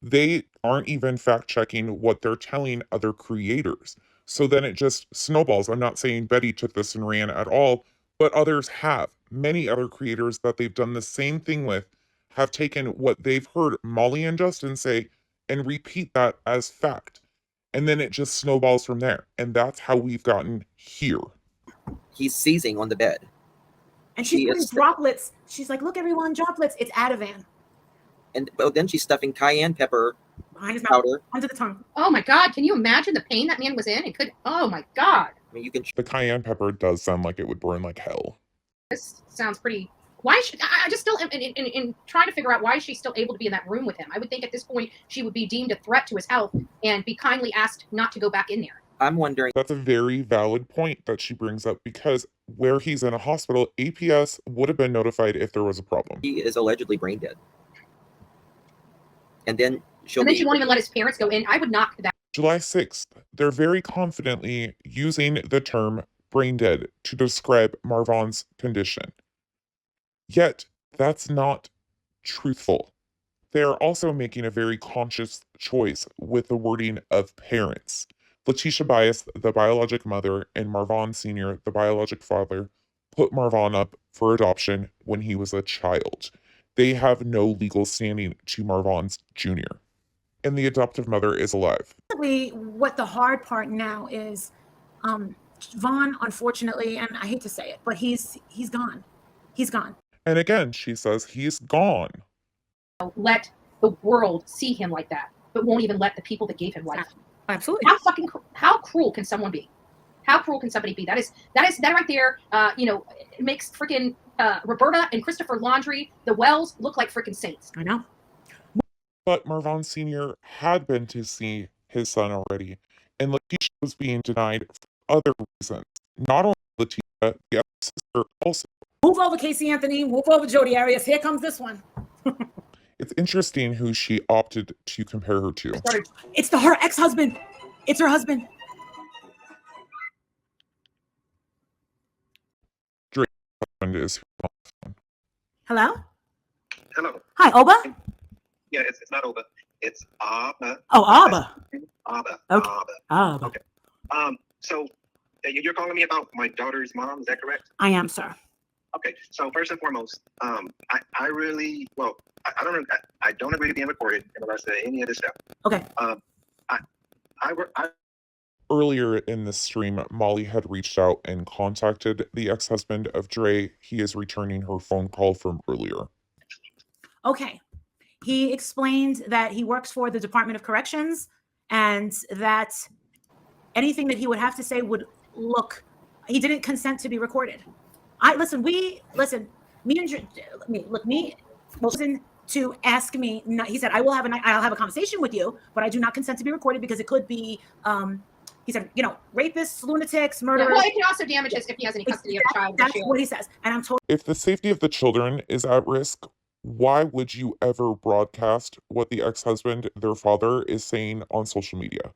They aren't even fact checking what they're telling other creators. So then it just snowballs. I'm not saying Betty took this and ran at all, but others have. Many other creators that they've done the same thing with have taken what they've heard Molly and Justin say and repeat that as fact. And then it just snowballs from there. And that's how we've gotten here. he's seizing on the bed. And she's She putting is- droplets. She's like, look, everyone, droplets. It's Ativan And then she's stuffing cayenne pepper behind his mouth, powder. under the tongue. Oh my God! Can you imagine the pain that man was in? It could. Oh my God! I mean, you can The cayenne pepper does sound like it would burn like hell. This sounds pretty. Why should I just still in trying to figure out why she's still able to be in that room with him? I would think at this point she would be deemed a threat to his health and be kindly asked not to go back in there. I'm wondering. That's a very valid point that she brings up, because where he's in a hospital, APS would have been notified if there was a problem. He is allegedly brain dead. And then she'll And then be. she won't even let his parents go in. I would knock that. July 6th, they're very confidently using the term brain dead to describe Marvan's condition. Yet, that's not truthful. They are also making a very conscious choice with the wording of parents. Letitia Bias, the biologic mother, and Marvan Sr., the biologic father, put Marvan up for adoption when he was a child. They have no legal standing to Marvan's Jr. And the adoptive mother is alive. Basically, what the hard part now is, Vaughn, unfortunately, and I hate to say it, but he's gone. He's gone. And again, she says he's gone. Let the world see him like that, but won't even let the people that gave him life. Absolutely. How cruel can someone be? How cruel can somebody be? That right there. It makes freaking Roberta and Christopher Laundrie, the Wells, look like freaking saints. I know. But Marvan Sr. had been to see his son already, and Letitia was being denied for other reasons. Not only Letitia, the other sister also. Move over, Casey Anthony. Move over, Jodi Arias. Here comes this one. It's interesting who she opted to compare her to. It's her ex-husband. It's her husband. Drake's husband is Hello? Hello. Hi, Oba? Yeah, it's not Oba. It's Abba. Oh, Abba. Abba. Okay. Abba. Abba. Okay. So you're calling me about my daughter's mom, is that correct? I am, sir. Okay. So first and foremost, I really, well, I don't agree to being recorded in regards to any of this stuff. Okay. I Earlier in the stream, Molly had reached out and contacted the ex-husband of Dre. He is returning her phone call from earlier. Okay. He explained that he works for the Department of Corrections and that anything that he would have to say would look, he didn't consent to be recorded. Me to ask me, he said, I'll have a conversation with you, but I do not consent to be recorded because it could be, he said, rapists, lunatics, murderers. Well, it can also damage us if he has any custody of the child. That's what he says. And I'm told. If the safety of the children is at risk, why would you ever broadcast what the ex-husband, their father, is saying on social media?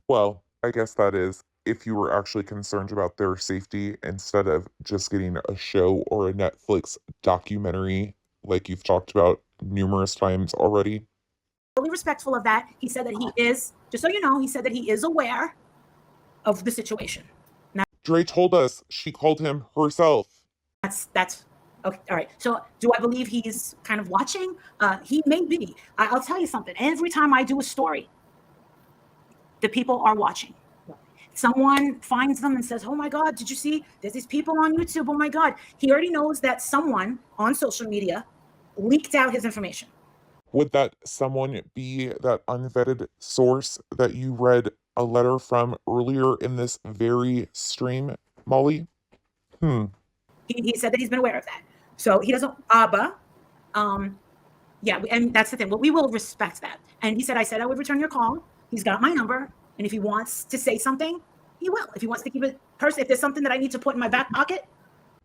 Well, I guess that is if you were actually concerned about their safety instead of just getting a show or a Netflix documentary like you've talked about numerous times already. Totally respectful of that. He said that he is, just so you know, he said that he is aware of the situation. Now, Dre told us she called him herself. that's okay. All right. So do I believe he's kind of watching? He may be. I'll tell you something. Every time I do a story, the people are watching. Someone finds them and says, oh my God, did you see? There's these people on YouTube. Oh my God. He already knows that someone on social media leaked out his information. Would that someone be that unvetted source that you read a letter from earlier in this very stream, Molly? He said that he's been aware of that. So he doesn't, Abba. Yeah, and that's the thing. Well, we will respect that. And he said, I would return your call. He's got my number. And if he wants to say something, he will. If he wants to keep it personal, if there's something that I need to put in my back pocket.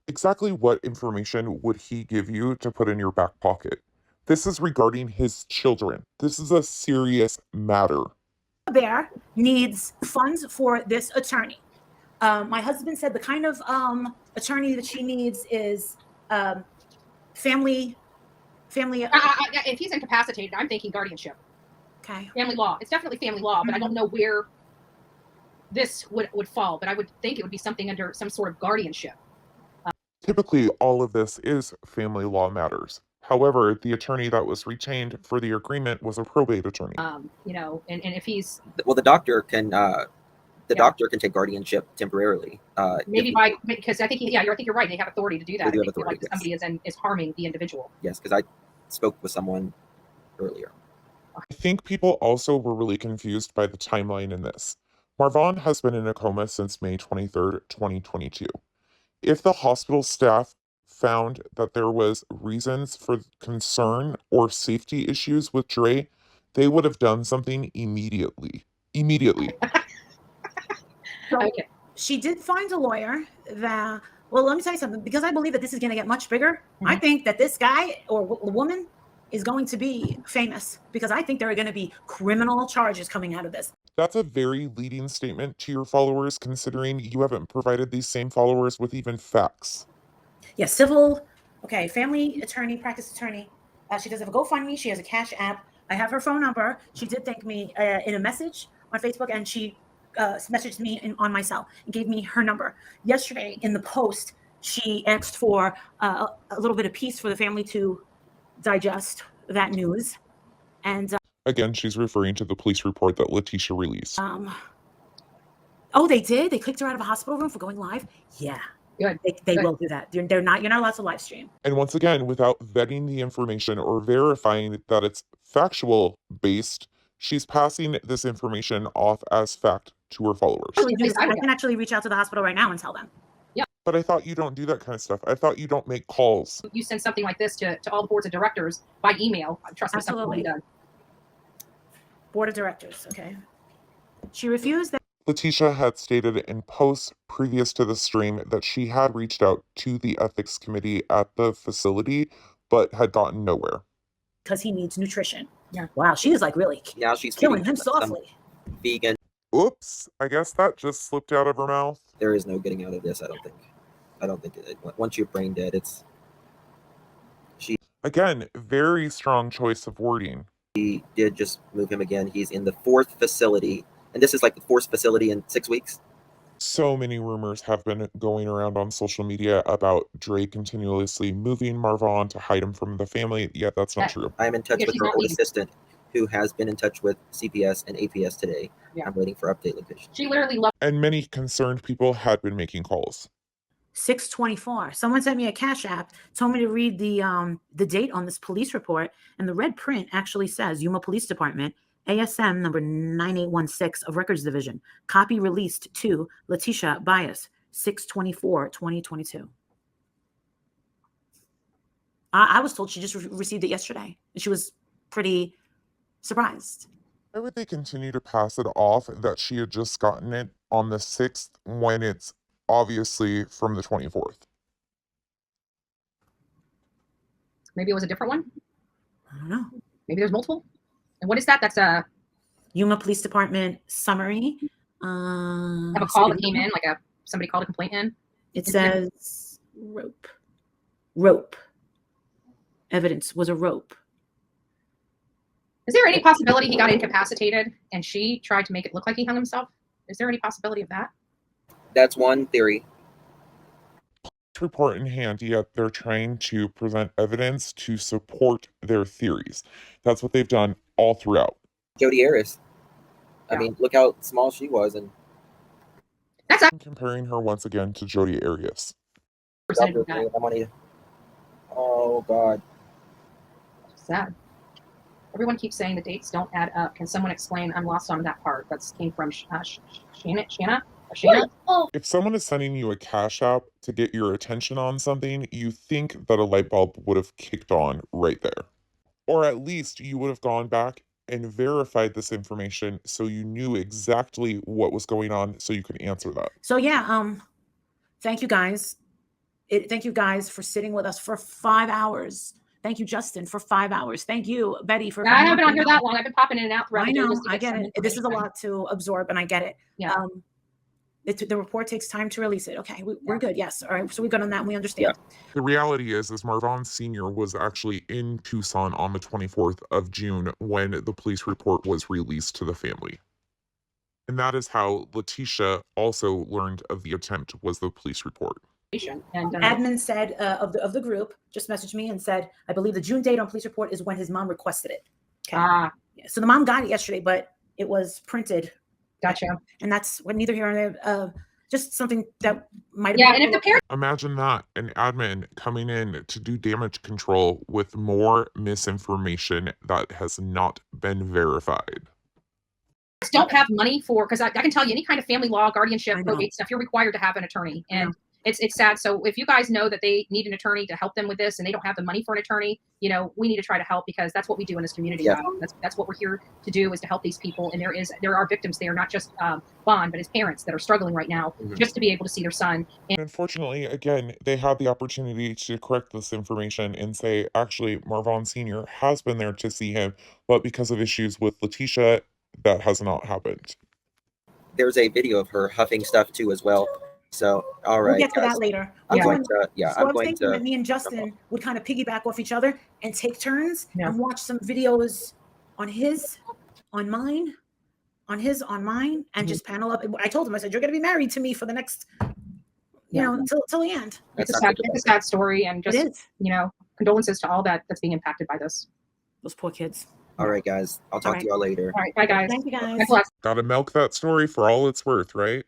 Exactly what information would he give you to put in your back pocket? This is regarding his children. This is a serious matter. Bear needs funds for this attorney. My husband said the kind of attorney that she needs is family. If he's incapacitated, I'm thinking guardianship. Okay. Family law. It's definitely family law, but I don't know where this would fall. But I would think it would be something under some sort of guardianship. Typically, all of this is family law matters. However, the attorney that was retained for the agreement was a probate attorney. And if he's Well, the doctor can doctor can take guardianship temporarily. Maybe because I think I think you're right. They have authority to do that. They do have if they feel authority, like somebody is harming the individual. Yes, because I spoke with someone earlier. I think people also were really confused by the timeline in this. Marvon has been in a coma since May 23rd, 2022. If the hospital staff found that there was reasons for concern or safety issues with Dre, they would have done something immediately. Okay. She did find a lawyer that, well, let me tell you something, because I believe that this is going to get much bigger. I think that this guy or woman is going to be famous, because I think there are going to be criminal charges coming out of this. That's a very leading statement to your followers, considering you haven't provided these same followers with even facts. Yeah, civil, okay, family attorney, practice attorney. She does have a GoFundMe. She has a Cash App. I have her phone number. She did thank me in a message on Facebook, and she messaged me on my cell and gave me her number. Yesterday in the post, she asked for a little bit of peace for the family to digest that news. And again, she's referring to the police report that Letitia released. Oh, they did? They kicked her out of a hospital room for going live? Yeah. Good. They will do that. You're not allowed to live stream. And once again, without vetting the information or verifying that it's factual based, she's passing this information off as fact to her followers. I can actually reach out to the hospital right now and tell them. Yeah. But I thought you don't do that kind of stuff. I thought you don't make calls. You send something like this to all the boards of directors by email. Trust me, something will be done. Board of directors, okay. She refused that. Letitia had stated in posts previous to the stream that she had reached out to the ethics committee at the facility, but had gotten nowhere. Because he needs nutrition. Yeah. Wow, she is like really Now she's killing him softly. Vegan. Oops, I guess that just slipped out of her mouth. There is no getting out of this, I don't think once you're brain dead, it's again, very strong choice of wording. She did just move him again. He's in the 4th facility, and this is like the 4th facility in 6 weeks. So many rumors have been going around on social media about Dre continuously moving Marvon to hide him from the family, yet that's not true. I am in touch with her old assistant, who has been in touch with CPS and APS today. Yeah. I'm waiting for update location. She literally loved. And many concerned people had been making calls. 6/24. Someone sent me a Cash App, told me to read the date on this police report, and the red print actually says Yuma Police Department, ASM number 9816 of Records Division. Copy released to Letitia Bias, 6/24/2022. I was told she just received it yesterday, and she was pretty surprised. Why would they continue to pass it off that she had just gotten it on the 6th when it's obviously from the 24th? Maybe it was a different one. I don't know. Maybe there's multiple. And what is that? That's a Yuma Police Department summary. Have a call that came in, like somebody called a complaint in. It says rope. Evidence was a rope. Is there any possibility he got incapacitated and she tried to make it look like he hung himself? Is there any possibility of that? That's one theory. Report in hand, yet they're trying to present evidence to support their theories. That's what they've done all throughout. Jodi Arias. I mean, look how small she was, and that's I'm comparing her once again to Jodi Arias. Oh God. Sad. Everyone keeps saying the dates don't add up. Can someone explain? I'm lost on that part. That came from Shanna. Oh. If someone is sending you a Cash App to get your attention on something, you think that a light bulb would have kicked on right there. Or at least you would have gone back and verified this information so you knew exactly what was going on so you could answer that. So yeah, thank you guys. Thank you guys for sitting with us for 5 hours Thank you, Justin, for 5 hours. Thank you, Betty, for. I haven't been on here that long. I've been popping in and out throughout I the day. know, Just to I get get some it. This is a information. lot to absorb, and I get it. Yeah. The report takes time to release it. Okay, we're good. Yes. All right. So we're good on that. And we understand. The reality is Marvon Sr. was actually in Tucson on the 24th of June when the police report was released to the family. And that is how Letitia also learned of the attempt, was the police report. And Admin said of the group just messaged me and said, I believe the June date on police report is when his mom requested it. Okay. Yeah, so the mom got it yesterday, but it was printed. Gotcha. And that's what neither here nor there. Just something that might have yeah, been. and if the parents Imagine that, an admin coming in to do damage control with more misinformation that has not been verified. don't have money for, because I can tell you any kind of family law, guardianship, I know. probate stuff, you're required to have an attorney. I know. And it's sad. So if you guys know that they need an attorney to help them with this and they don't have the money for an attorney, you know, we need to try to help, because that's what we do in this community. Yeah. That's what we're here to do, is to help these people. And there are victims there, not just Bond, but his parents that are struggling right now just to be able to see their son. And Unfortunately, again, they had the opportunity to correct this information and say, actually, Marvon Sr. has been there to see him, but because of issues with Letitia, that has not happened. There's a video of her huffing stuff too as well. So, all right, We'll get to guys. that later. I'm Yeah. going to, yeah, So I'm I'm going thinking to. that me and Justin would kind of piggyback off each other and take turns Yeah. and watch some videos on his, on mine, on his, on mine, and just panel up. I told him, I said, you're going to be married to me for the next, you know, till the end. That's it's not a sad story, and just, It is. you know, condolences to all that's being impacted by this. Those poor kids. All right, guys. I'll talk to y'all later. All right, bye guys. Thank you, guys. God bless. Gotta milk that story for all it's worth, right?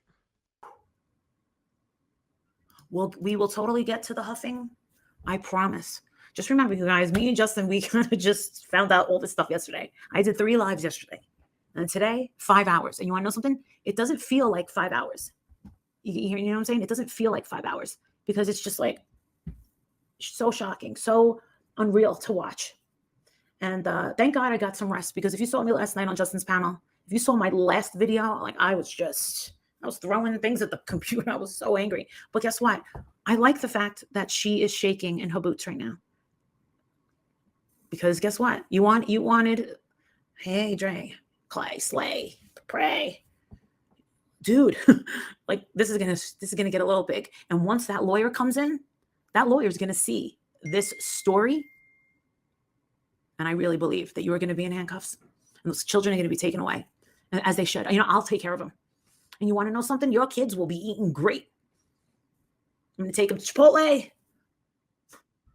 We will totally get to the huffing. I promise. Just remember, you guys, me and Justin, we kind of just found out all this stuff yesterday. I did 3 lives yesterday. And today, 5 hours. And you want to know something? It doesn't feel like 5 hours. You know what I'm saying? It doesn't feel like 5 hours, because it's just like so shocking, so unreal to watch. And thank God I got some rest, because if you saw me last night on Justin's panel, if you saw my last video, like I was throwing things at the computer. I was so angry. But guess what? I like the fact that she is shaking in her boots right now. Because guess what? You wanted, hey, Dre, Clay, Slay, pray. Dude, like this is gonna get a little big. And once that lawyer comes in, that lawyer is gonna see this story. And I really believe that you are going to be in handcuffs, and those children are going to be taken away, and as they should. You know, I'll take care of them. And you want to know something? Your kids will be eating great. I'm going to take them to Chipotle.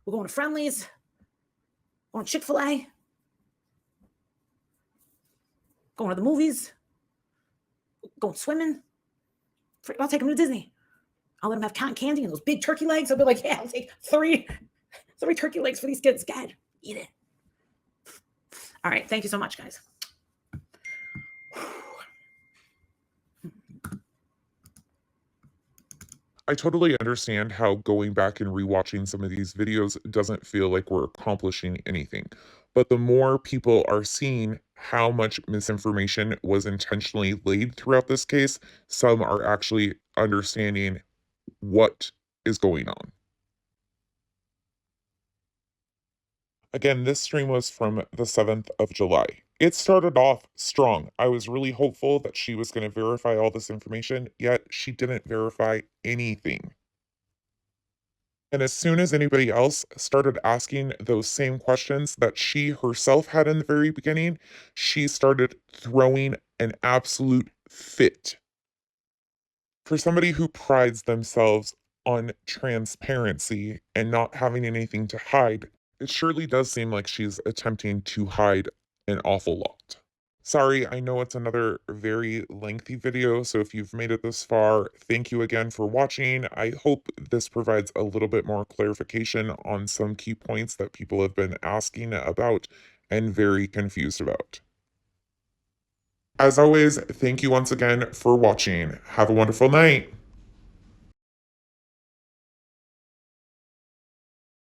We're going to Friendly's. Going to Chick-fil-A. Going to the movies. Going swimming. I'll take them to Disney. I'll let them have cotton candy and those big turkey legs. I'll be like, yeah, I'll take three turkey legs for these kids. God, eat it. All right. Thank you so much, guys. I totally understand how going back and rewatching some of these videos doesn't feel like we're accomplishing anything. But the more people are seeing how much misinformation was intentionally laid throughout this case, some are actually understanding what is going on. Again, this stream was from the 7th of July. It started off strong. I was really hopeful that she was going to verify all this information, yet she didn't verify anything. And as soon as anybody else started asking those same questions that she herself had in the very beginning, she started throwing an absolute fit. For somebody who prides themselves on transparency and not having anything to hide, it surely does seem like she's attempting to hide an awful lot. Sorry, I know it's another very lengthy video, so if you've made it this far, thank you again for watching. I hope this provides a little bit more clarification on some key points that people have been asking about and very confused about. As always, thank you once again for watching. Have a wonderful night.